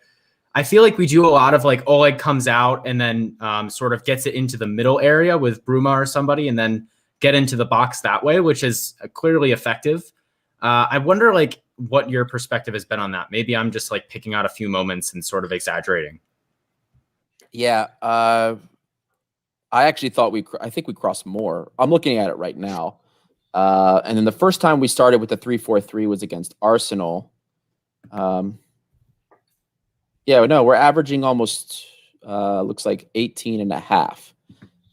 Speaker 2: I feel like we do a lot of like Oleg comes out and then sort of gets it into the middle area with Bruma or somebody and then get into the box that way, which is clearly effective. I wonder like what your perspective has been on that. Maybe I'm just like picking out a few moments and sort of exaggerating.
Speaker 3: Yeah. I actually thought I think we crossed more. I'm looking at it right now. And then the first time we started with the 3-4-3 was against Arsenal. Yeah, no, we're averaging almost, looks like 18 and a half.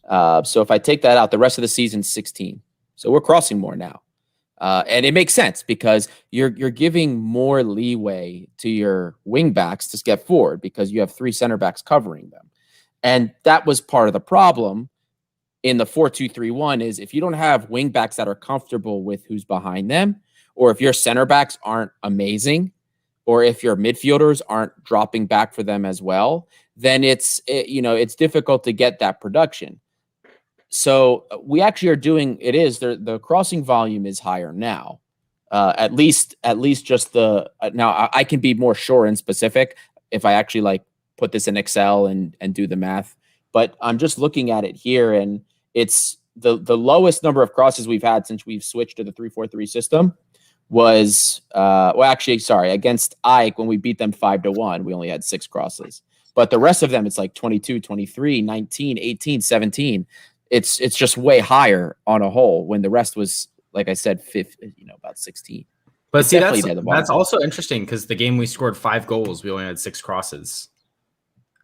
Speaker 3: So if I take that out, the rest of the season, 16. So we're crossing more now. And it makes sense because you're giving more leeway to your wing backs to get forward because you have 3 center backs covering them. And that was part of the problem in the 4-2-3-1 is if you don't have wing backs that are comfortable with who's behind them, or if your center backs aren't amazing, or if your midfielders aren't dropping back for them as well, then it's difficult to get that production. So we actually are doing the crossing volume is higher now. At least just now I can be more sure and specific if I actually like put this in Excel and do the math. But I'm just looking at it here, and it's the lowest number of crosses we've had since we've switched to the 3-4-3 system was against AEK when we beat them 5-1, we only had 6 crosses. But the rest of them, it's like 22, 23, 19, 18, 17. It's just way higher on a whole when the rest was, like I said, about 16.
Speaker 2: But
Speaker 3: it's
Speaker 2: see, that's also interesting because the game we scored 5 goals, we only had 6 crosses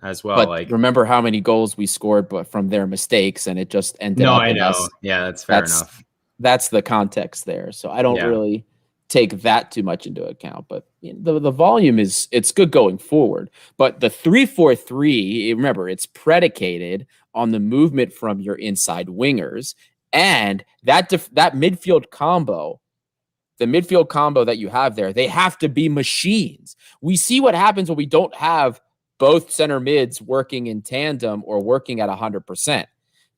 Speaker 2: as well.
Speaker 3: But remember how many goals we scored but from their mistakes, and it just ended up
Speaker 2: I know.
Speaker 3: us.
Speaker 2: Yeah, that's fair enough.
Speaker 3: That's the context there. So I don't really take that too much into account, but the volume it's good going forward. But the 3-4-3, remember, it's predicated on the movement from your inside wingers and that midfield combo. The midfield combo that you have there, they have to be machines. We see what happens when we don't have both center mids working in tandem or working at 100%.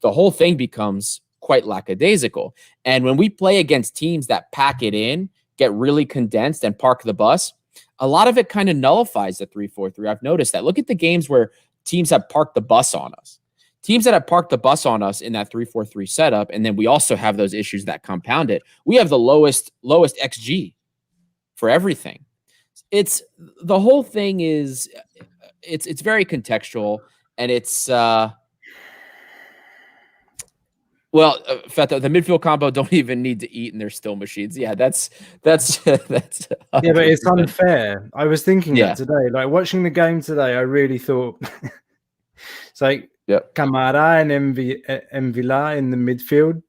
Speaker 3: The whole thing becomes quite lackadaisical. And when we play against teams that pack it in, get really condensed and park the bus, a lot of it kind of nullifies the 3-4-3. I've noticed that. Look at the games where teams have parked the bus on us. Teams that have parked the bus on us in that 3-4-3 setup, and then we also have those issues that compound it. We have the lowest XG for everything. It's the whole thing is it's very contextual, and it's Feta, the midfield combo don't even need to eat, and they're still machines. Yeah, that's
Speaker 4: yeah, but it's unfair. I was thinking that today, like watching the game today. I really thought it's like Camara and Mvila in the midfield.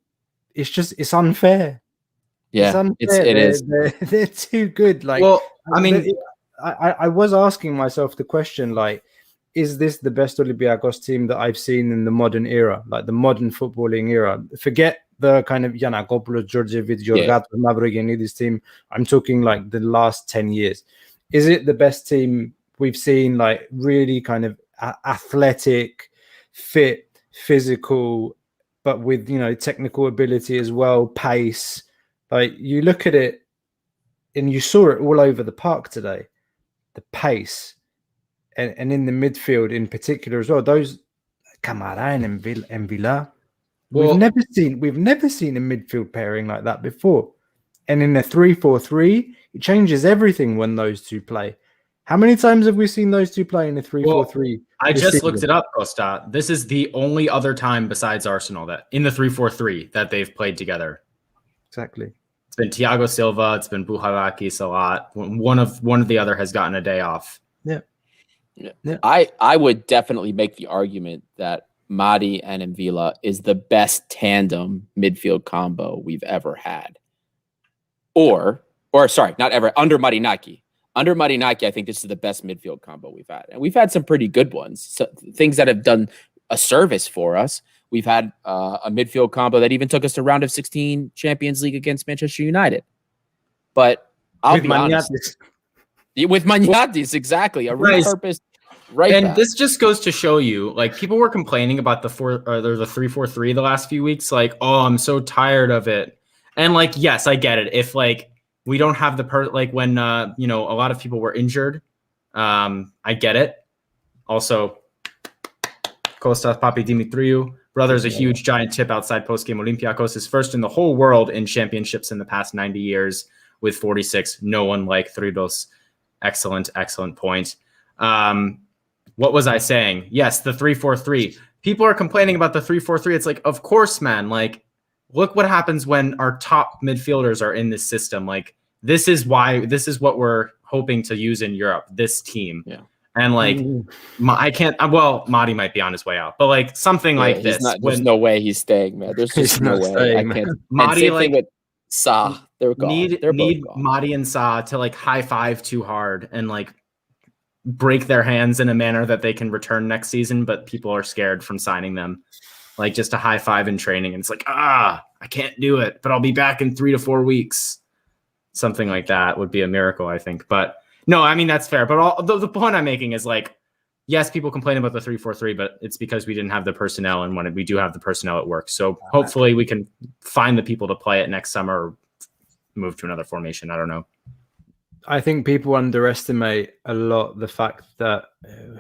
Speaker 4: It's unfair.
Speaker 3: Yeah,
Speaker 4: it's unfair.
Speaker 3: It is.
Speaker 4: They're too good. Like,
Speaker 2: well, I mean,
Speaker 4: I was asking myself the question, like, is this the best Olympiakos team that I've seen in the modern era, like the modern footballing era? Forget the kind of Giannakopoulos, Georgievich, Georgatos, Mavrogiannidis team. I'm talking like the last 10 years. Is it the best team we've seen, like really kind of athletic, fit, physical, but with, technical ability as well, pace? Like you look at it and you saw it all over the park today, the pace. And in the midfield in particular as well, those Camara and Mvila, we've never seen a midfield pairing like that before. And in a 3-4-3, it changes everything when those two play. How many times have we seen those two play in a 3-4-3?
Speaker 2: I just looked it up, Costa. This is the only other time besides Arsenal that in the 3-4-3 that they've played together.
Speaker 4: Exactly.
Speaker 2: It's been Thiago Silva. It's been Buhalakis a lot. One of the other has gotten a day off.
Speaker 4: Yeah.
Speaker 3: I would definitely make the argument that Mady and M'Vila is the best tandem midfield combo we've ever had. Or sorry, not ever, under Marinaki. Under Marinaki, I think this is the best midfield combo we've had. And we've had some pretty good ones. So, things that have done a service for us. We've had a midfield combo that even took us to round of 16 Champions League against Manchester United. But I'll be honest. With Maniatis, exactly. A repurposed right
Speaker 2: and
Speaker 3: back.
Speaker 2: This just goes to show you, like, people were complaining about the 3-4-3 the last few weeks. Like, oh, I'm so tired of it. And, like, yes, I get it. If, like, we don't have the when a lot of people were injured, I get it. Also, Kostas Papi Dimitriou, brother's a huge giant tip outside postgame. Olympiakos is first in the whole world in championships in the past 90 years with 46. No one like Thridos. Excellent point. What was I saying? Yes, the 3-4-3. People are complaining about the 3-4-3. It's like, of course, man. Like, look what happens when our top midfielders are in this system. Like, this is what we're hoping to use in Europe, this team. Yeah. And, like, I can't, well, Mady might be on his way out, but, like, something like this.
Speaker 3: There's no way he's staying, man. There's just no way. I can't.
Speaker 2: Mady, like,
Speaker 3: with Sa, they're gone.
Speaker 2: Need
Speaker 3: gone.
Speaker 2: Mady and Sa to, like, high five too hard and, like, break their hands in a manner that they can return next season, but people are scared from signing them. Like, just a high five in training, and it's like, I can't do it, but I'll be back in 3 to 4 weeks. Something like that would be a miracle, I think. But no, I mean, that's fair. But the point I'm making is, like, yes, people complain about the 3-4-3, but it's because we didn't have the personnel, and when we do have the personnel, it works. So hopefully we can find the people to play it next summer or move to another formation. I don't know.
Speaker 4: I think people underestimate a lot the fact that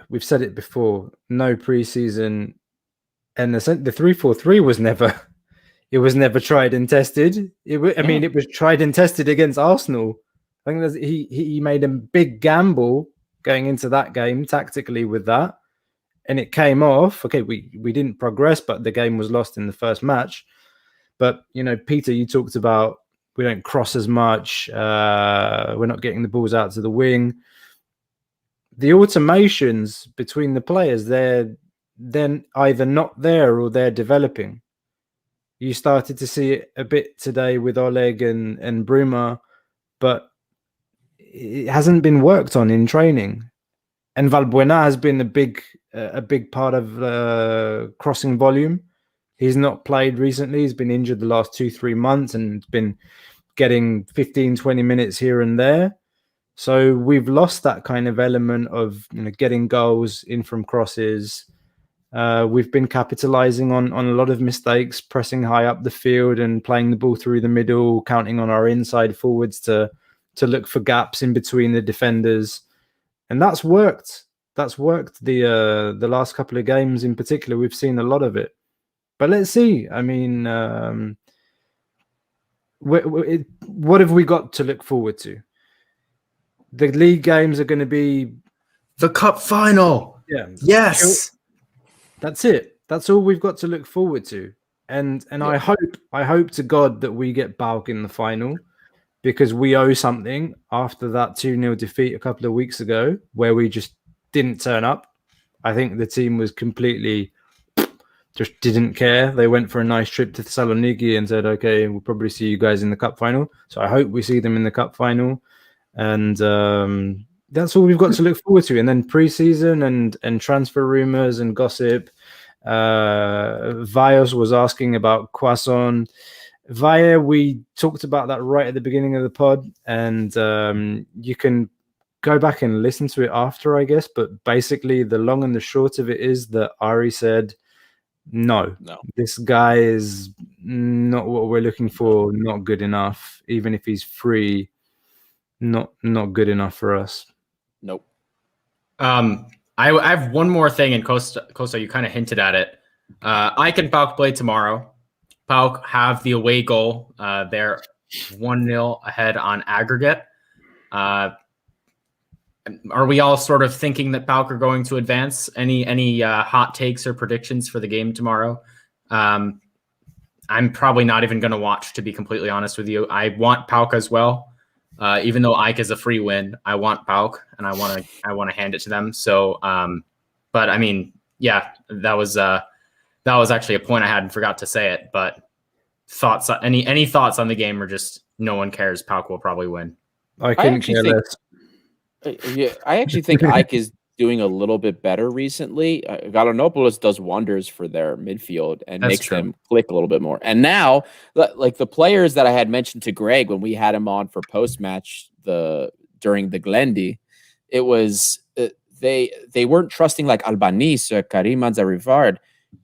Speaker 4: we've said it before, no preseason, and the 3-4-3 was never, it was never tried and tested. It was tried and tested against Arsenal. I think he made a big gamble going into that game tactically with that, and it came off. Okay, we didn't progress, but the game was lost in the first match. But, Peter, you talked about we don't cross as much. We're not getting the balls out to the wing. The automations between the players, they're then either not there or they're developing. You started to see it a bit today with Oleg and Bruma, but it hasn't been worked on in training. And Valbuena has been a big part of crossing volume. He's not played recently. He's been injured the last 2-3 months and been getting 15-20 minutes here and there. So we've lost that kind of element of getting goals in from crosses. We've been capitalizing on a lot of mistakes, pressing high up the field and playing the ball through the middle, counting on our inside forwards to look for gaps in between the defenders. And that's worked. That's worked the last couple of games in particular. We've seen a lot of it. But let's see. I mean, what have we got to look forward to? The league games are going to be
Speaker 2: the cup final.
Speaker 4: Yeah.
Speaker 2: Yes.
Speaker 4: That's it. That's all we've got to look forward to. And yeah. I hope to God that we get PAOK in the final, because we owe something after that 2-0 defeat a couple of weeks ago where we just didn't turn up. I think the team was completely just didn't care. They went for a nice trip to Thessaloniki and said, okay, we'll probably see you guys in the cup final. So I hope we see them in the cup final. And that's all we've got to look forward to. And then preseason and transfer rumors and gossip. Vios was asking about Quaison. Via, we talked about that right at the beginning of the pod. And you can go back and listen to it after, I guess. But basically, the long and the short of it is that Ari said, no, this guy is not what we're looking for, not good enough. Even if he's free, not good enough for us.
Speaker 3: Nope.
Speaker 2: I have one more thing, and Costa, you kind of hinted at it. I can PAOK play tomorrow. PAOK have the away goal. They're 1-0 ahead on aggregate. Are we all sort of thinking that PAOK are going to advance? Any hot takes or predictions for the game tomorrow? I'm probably not even going to watch, to be completely honest with you. I want PAOK as well. Even though Ike is a free win, I want PAOK and I want to hand it to them. So, but I mean, yeah, that was actually a point I had and forgot to say it. But thoughts? Any thoughts on the game, or just no one cares? PAOK will probably win.
Speaker 4: I couldn't care less.
Speaker 3: Yeah, I actually think Ike is doing a little bit better recently. Gallinopoulos does wonders for their midfield and makes them click a little bit more. And now, like the players that I had mentioned to Greg when we had him on for post-match during the Glendy, it was they weren't trusting like Albanese or Karim Manzarivard.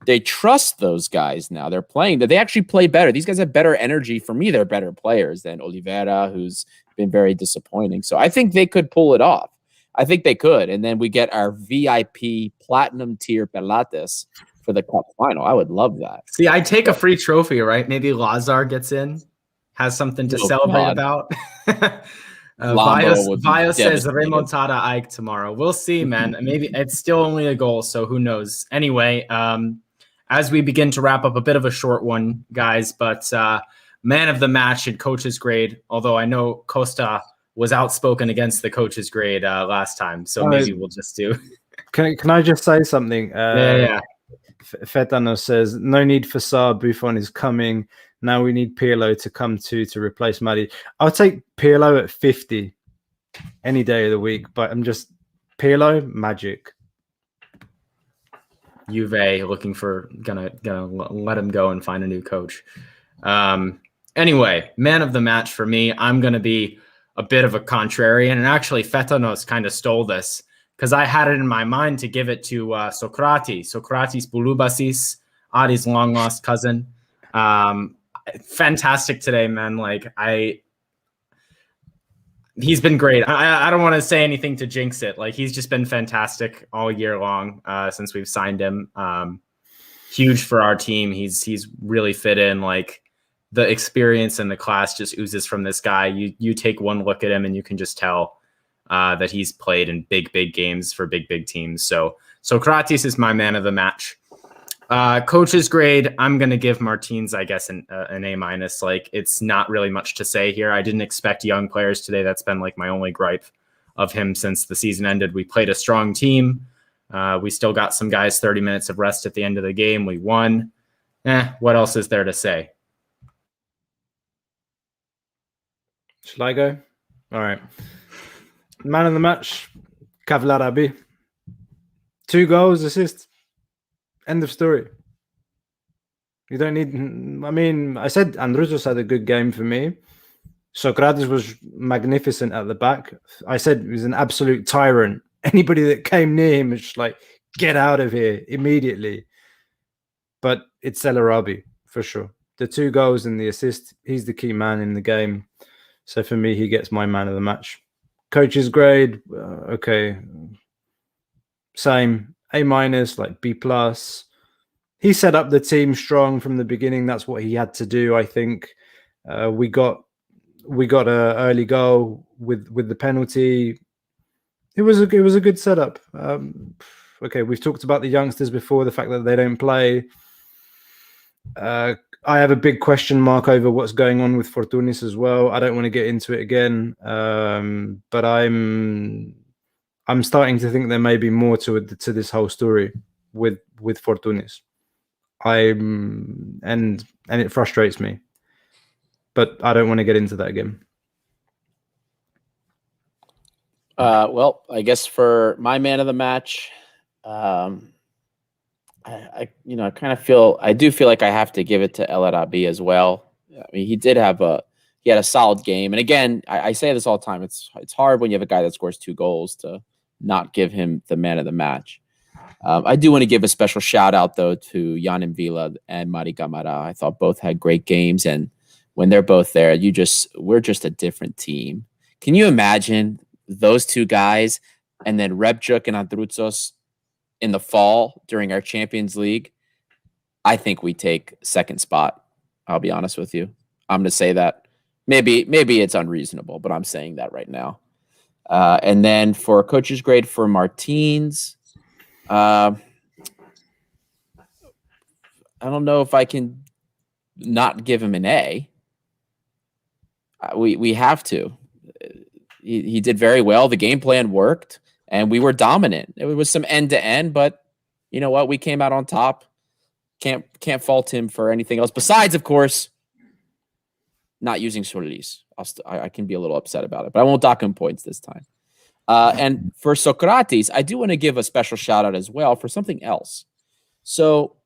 Speaker 3: They trust those guys now. They're playing. They actually play better. These guys have better energy. For me, they're better players than Oliveira, who's been very disappointing. So I think they could pull it off. I think they could. And then we get our VIP platinum tier Pilates for the cup final. I would love that.
Speaker 2: See, I take a free trophy, right? Maybe Lazar gets in, has something to celebrate about. Bio says remontada Ike tomorrow. We'll see, man. Maybe it's still only a goal, so who knows? Anyway, as we begin to wrap up, a bit of a short one, guys, but man of the match and coach's grade, although I know Costa was outspoken against the coach's grade last time, so maybe we'll just do.
Speaker 4: Can I just say something?
Speaker 2: Yeah.
Speaker 4: Fetano says, no need for Saar, Buffon is coming. Now we need Pirlo to come to replace Mady. I'll take Pirlo at 50 any day of the week, but I'm just Pirlo magic.
Speaker 2: Juve looking for gonna let him go and find a new coach. Anyway, man of the match for me, I'm gonna be a bit of a contrarian, and actually Fetanos kind of stole this because I had it in my mind to give it to Socrates Bouloubasis, Adi's long lost cousin. Fantastic today, man. Like he's been great. I don't want to say anything to jinx it. Like he's just been fantastic all year long since we've signed him. Huge for our team. He's really fit in. Like the experience and the class just oozes from this guy. You take one look at him and you can just tell that he's played in big games for big teams. So Socrates is my man of the match. Coach's grade, I'm going to give Martins, I guess, an A-. Like, it's not really much to say here. I didn't expect young players today. That's been like my only gripe of him since the season ended. We played a strong team. We still got some guys 30 minutes of rest at the end of the game. We won. What else is there to say?
Speaker 4: Shall I go? All right. Man of the match, Kavlarabi. 2 goals, assists. End of story. You don't need... I mean, I said Androutsos had a good game for me. Socrates was magnificent at the back. I said he was an absolute tyrant. Anybody that came near him was just like, get out of here immediately. But it's El Arabi, for sure. The 2 goals and the assist, he's the key man in the game. So for me, he gets my man of the match. Coach's grade, okay. Same. A-, like B+. He set up the team strong from the beginning. That's what he had to do, I think. We got an early goal with the penalty. It was a good setup. Okay, we've talked about the youngsters before, the fact that they don't play. I have a big question mark over what's going on with Fortounis as well. I don't want to get into it again, but I'm starting to think there may be more to this whole story with Fortounis. And it frustrates me, but I don't want to get into that again.
Speaker 3: Well, I guess for my man of the match, I do feel like I have to give it to El Arabi as well. I mean, he had a solid game. And again, I say this all the time. It's hard when you have a guy that scores 2 goals to not give him the man of the match. I do want to give a special shout out though to Yanin Vila and Mady Camara. I thought both had great games, and when they're both there, we're just a different team. Can you imagine those 2 guys and then Rebjuk and Androutsos in the fall during our Champions League? I think we take second spot. I'll be honest with you. I'm going to say that. Maybe it's unreasonable, but I'm saying that right now. And then for coach's grade for Martins, I don't know if I can not give him an A. We have to. He did very well. The game plan worked, and we were dominant. It was some end to end, but you know what? We came out on top. Can't fault him for anything else besides, of course, not using Solis. I can be a little upset about it, but I won't dock him points this time. And for Socrates, I do want to give a special shout out as well for something else. So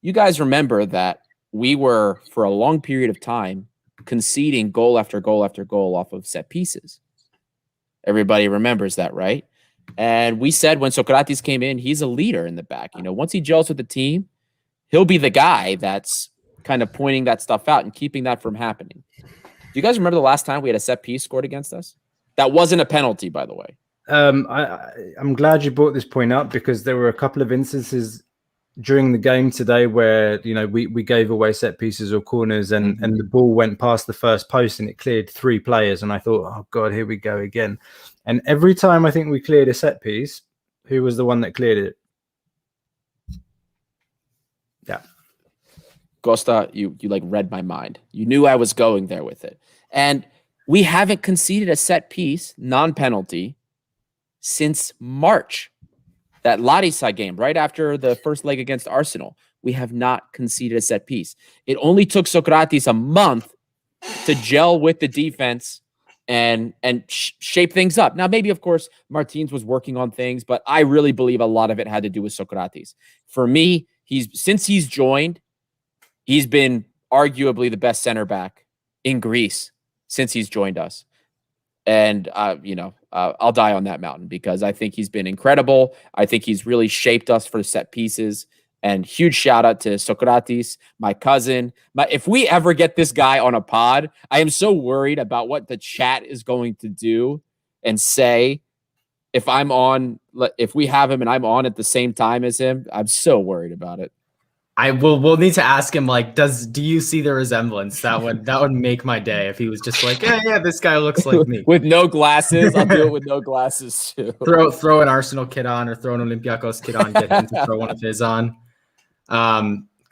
Speaker 3: you guys remember that we were, for a long period of time, conceding goal after goal after goal off of set pieces. Everybody remembers that, right? And we said when Socrates came in, he's a leader in the back. You know, once he gels with the team, he'll be the guy that's kind of pointing that stuff out and keeping that from happening. Do you guys remember the last time we had a set piece scored against us? That wasn't a penalty, by the way.
Speaker 4: I'm glad you brought this point up because there were a couple of instances during the game today where, you know, we gave away set pieces or corners and the ball went past the first post and it cleared 3 players. And I thought, oh, God, here we go again. And every time I think we cleared a set piece, who was the one that cleared it? Yeah.
Speaker 3: Costa, you like read my mind. You knew I was going there with it. And we haven't conceded a set piece, non-penalty, since March. That Larissa game, right after the first leg against Arsenal, we have not conceded a set piece. It only took Socrates a month to gel with the defense and shape things up. Now, maybe, of course, Martins was working on things, but I really believe a lot of it had to do with Socrates. For me, since he's joined, he's been arguably the best center back in Greece since he's joined us. And, I'll die on that mountain because I think he's been incredible. I think he's really shaped us for set pieces. And huge shout out to Socrates, my cousin. If we ever get this guy on a pod, I am so worried about what the chat is going to do and say. If we have him and I'm on at the same time as him, I'm so worried about it.
Speaker 2: We'll need to ask him, like, do you see the resemblance? That would make my day if he was just like, yeah, this guy looks like me.
Speaker 3: With no glasses. I'll do it with no glasses too.
Speaker 2: Throw an Arsenal kit on or throw an Olympiakos kit on, get him to throw one of his on.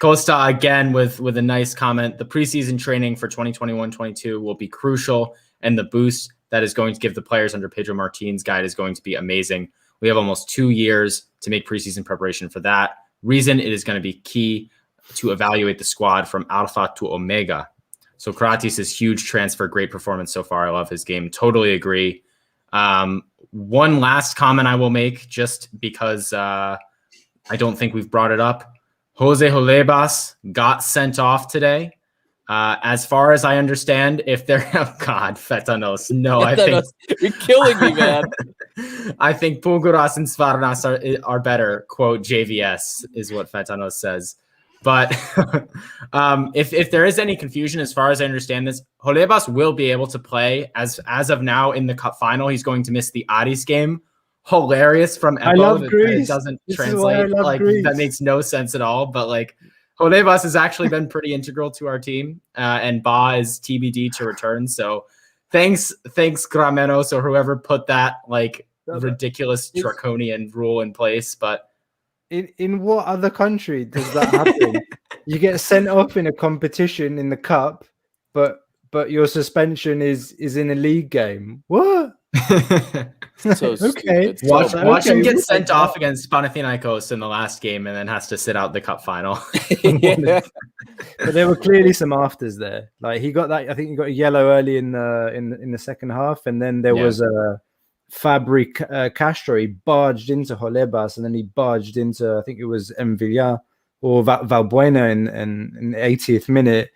Speaker 2: Costa again with a nice comment. The preseason training for 2021-22 will be crucial, and the boost that is going to give the players under Pedro Martins' guide is going to be amazing. We have almost 2 years to make preseason preparation for that. Reason it is going to be key to evaluate the squad from alpha to omega. So Socrates' huge transfer, great performance so far. I love his game. Totally agree. One last comment I will make, just because I don't think we've brought it up. Jose Holebas got sent off today. As far as I understand, if they're Fetanos. No, I think
Speaker 3: you're killing me, man.
Speaker 2: I think Pulguras and Svarnas are better. Quote JVS is what Fetanos says. But if there is any confusion, as far as I understand this, Holebas will be able to play as of now in the cup final. He's going to miss the Addis game. Hilarious from Epo.
Speaker 4: I love Greece.
Speaker 2: It doesn't translate. Like Greece. That makes no sense at all. But like, Holebas has actually been pretty integral to our team, and Ba is TBD to return. So thanks Gramenos or whoever put that like ridiculous draconian rule in place. But
Speaker 4: in what other country does that happen? You get sent off in a competition in the cup, but your suspension is in a league game. What?
Speaker 3: So
Speaker 4: okay.
Speaker 2: Watch him get sent off against Panathinaikos in the last game, and then has to sit out the cup final.
Speaker 3: Yeah.
Speaker 4: But there were clearly some afters there. Like he got that. I think he got a yellow early in the second half, and then there was a Fabri Castro. He barged into Holebas, and then he barged into, I think it was Mvilla or Valbuena in the 80th minute.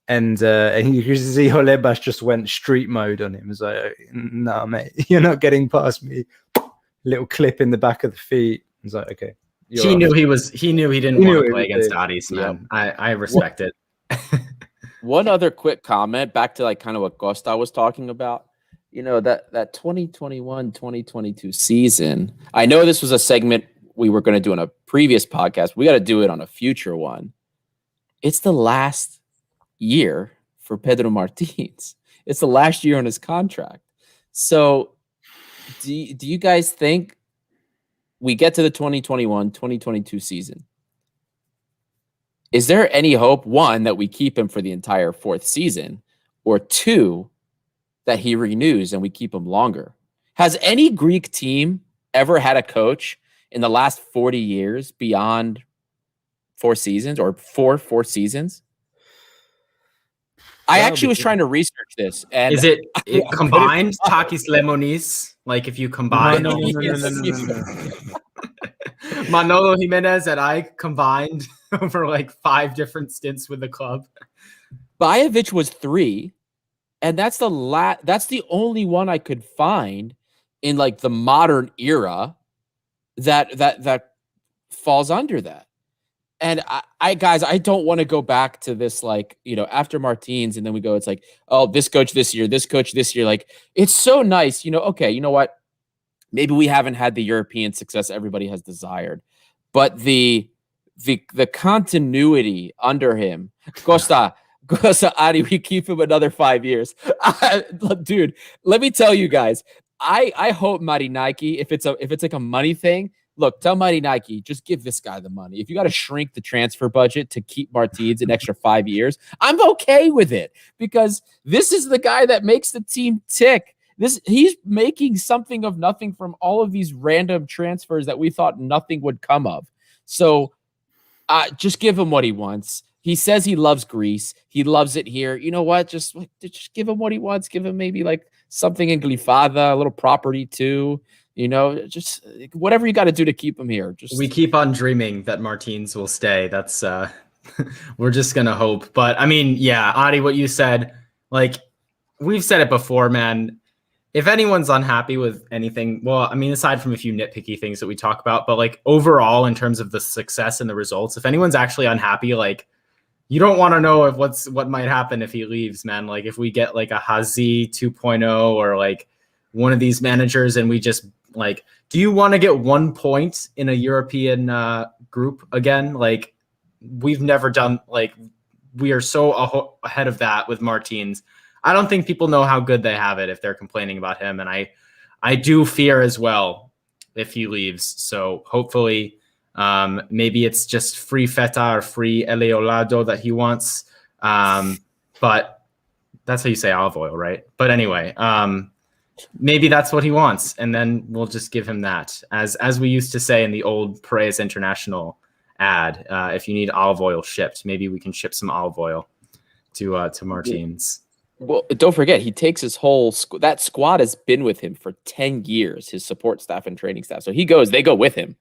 Speaker 4: And you could see Holebas just went street mode on him. It was like, nah, mate, you're not getting past me. Little clip in the back of the feet. I was like, okay.
Speaker 2: He knew he didn't want to play against Addis, man. Yeah. I respect it.
Speaker 3: One other quick comment back to like kind of what Costa was talking about. You know, that 2021-2022 season. I know this was a segment we were going to do on a previous podcast. We got to do it on a future one. It's the last year for Pedro Martins. It's the last year on his contract. So do you guys think we get to the 2021-2022 season? Is there any hope, one, that we keep him for the entire fourth season, or two, that he renews and we keep him longer? Has any Greek team ever had a coach in the last 40 years beyond 4 seasons or four seasons? I actually was trying to research this. And
Speaker 2: is it combined Takis Lemonis? Like if you combine
Speaker 4: No.
Speaker 2: Manolo Jimenez and I combined over like 5 different stints with the club.
Speaker 3: Bajovic was 3, and that's the only one I could find in like the modern era that falls under that. And I guys, I don't want to go back to this, like, you know, after Martins, and then we go, it's like, oh, this coach this year, this coach this year. Like, it's so nice, you know, okay, you know what? Maybe we haven't had the European success everybody has desired, but the continuity under him, Costa Ari, we keep him another 5 years. Dude, let me tell you guys, I hope Mady Nike, if it's like a money thing, look, tell Mady Nike, just give this guy the money. If you got to shrink the transfer budget to keep Martins an extra 5 years, I'm okay with it, because this is the guy that makes the team tick. He's making something of nothing from all of these random transfers that we thought nothing would come of. So just give him what he wants. He says he loves Greece. He loves it here. You know what? Just give him what he wants. Give him maybe like something in Glifada, a little property too. You know, just whatever you got to do to keep him here. We
Speaker 2: keep on dreaming that Martins will stay. That's we're just gonna hope. But I mean, yeah, Adi, what you said, like we've said it before, man. If anyone's unhappy with anything, well, I mean, aside from a few nitpicky things that we talk about, but like overall in terms of the success and the results, if anyone's actually unhappy, like you don't want to know what might happen if he leaves, man. Like if we get like a Hazi 2.0 or like one of these managers and we just like, do you want to get 1 point in a European group again? Like we've never done, like we are so ahead of that with Martins. I don't think people know how good they have it if they're complaining about him. And I do fear as well if he leaves. So hopefully maybe it's just free Feta or free Eleolado that he wants. But that's how you say olive oil, right? But anyway, maybe that's what he wants. And then we'll just give him that. As we used to say in the old PAS International ad, if you need olive oil shipped, maybe we can ship some olive oil to Martins.
Speaker 3: Well, don't forget, he takes his whole that squad has been with him for 10 years, his support staff and training staff. So they go with him.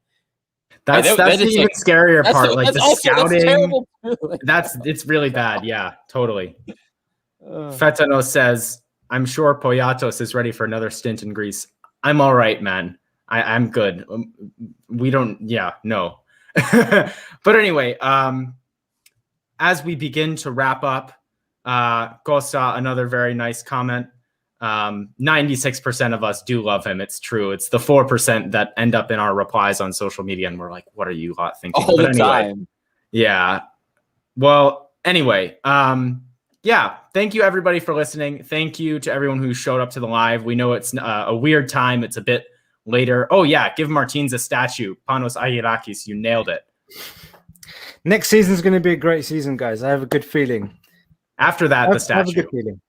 Speaker 2: That's the even scarier part. Like the scouting. It's really bad. Yeah, totally. Fetano says, I'm sure Poyatos is ready for another stint in Greece. I'm all right, man. I'm good. No. But anyway, as we begin to wrap up, Costa, another very nice comment. 96% of us do love him. It's true. It's the 4% that end up in our replies on social media and we're like, what are you lot thinking?
Speaker 3: All the time.
Speaker 2: Yeah. Well, anyway, yeah, thank you everybody for listening. Thank you to everyone who showed up to the live. We know it's a weird time. It's a bit later. Oh yeah, give Martins a statue. Panos Agirakis, you nailed it.
Speaker 4: Next season's going to be a great season, guys. I have a good feeling.
Speaker 2: After that, the statue.
Speaker 4: I have a good feeling.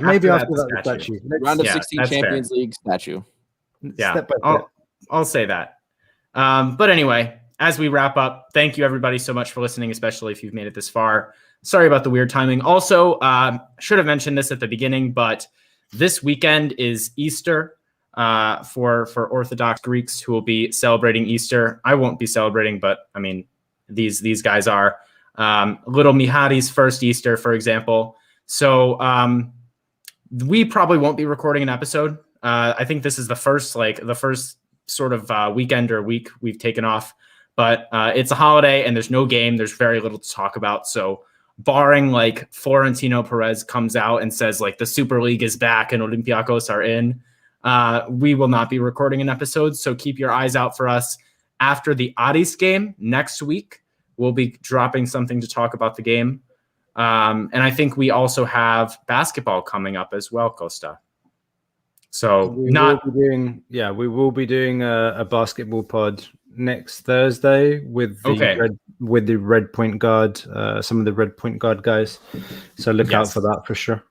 Speaker 4: Maybe after that, the statue.
Speaker 3: Round of 16 Champions fair. League statue.
Speaker 2: Yeah, I'll say that. But anyway, as we wrap up, thank you everybody so much for listening, especially if you've made it this far. Sorry about the weird timing. Also, should have mentioned this at the beginning, but this weekend is Easter for Orthodox Greeks who will be celebrating Easter. I won't be celebrating, but I mean, these guys are. Little Mihari's first Easter, for example. So we probably won't be recording an episode. I think this is the first sort of weekend or week we've taken off. But it's a holiday and there's no game. There's very little to talk about. So barring like Florentino Perez comes out and says like the Super League is back and Olympiakos are in, we will not be recording an episode. So keep your eyes out for us after the Aris game next week. We'll be dropping something to talk about the game. And I think we also have basketball coming up as well, Costa. So
Speaker 4: we will be doing a basketball pod next Thursday with the red point guard, some of the red point guard guys. So look out for that for sure.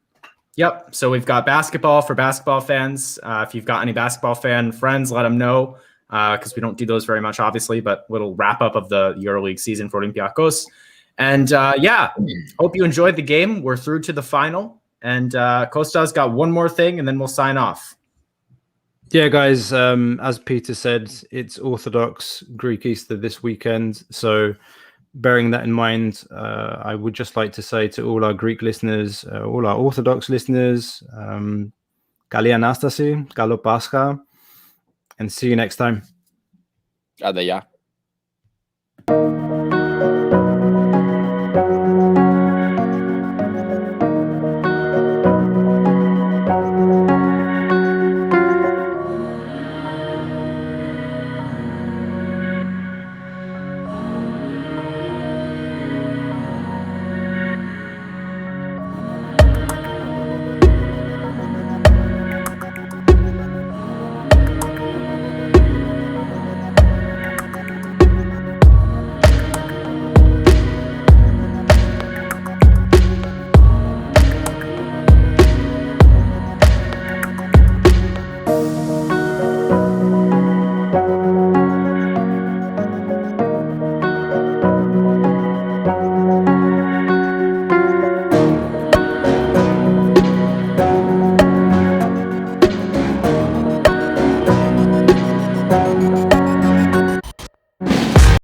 Speaker 2: Yep. So we've got basketball for basketball fans. If you've got any basketball fan friends, let them know, because we don't do those very much, obviously, but little wrap up of the EuroLeague season for Olympiakos. And hope you enjoyed the game. We're through to the final. And Costa's got one more thing, and then we'll sign off.
Speaker 4: Yeah, guys, as Peter said, it's Orthodox Greek Easter this weekend. So bearing that in mind, I would just like to say to all our Greek listeners, all our Orthodox listeners, Kali Anastasi, Kalo Pascha, and see you next time.
Speaker 3: Adeya.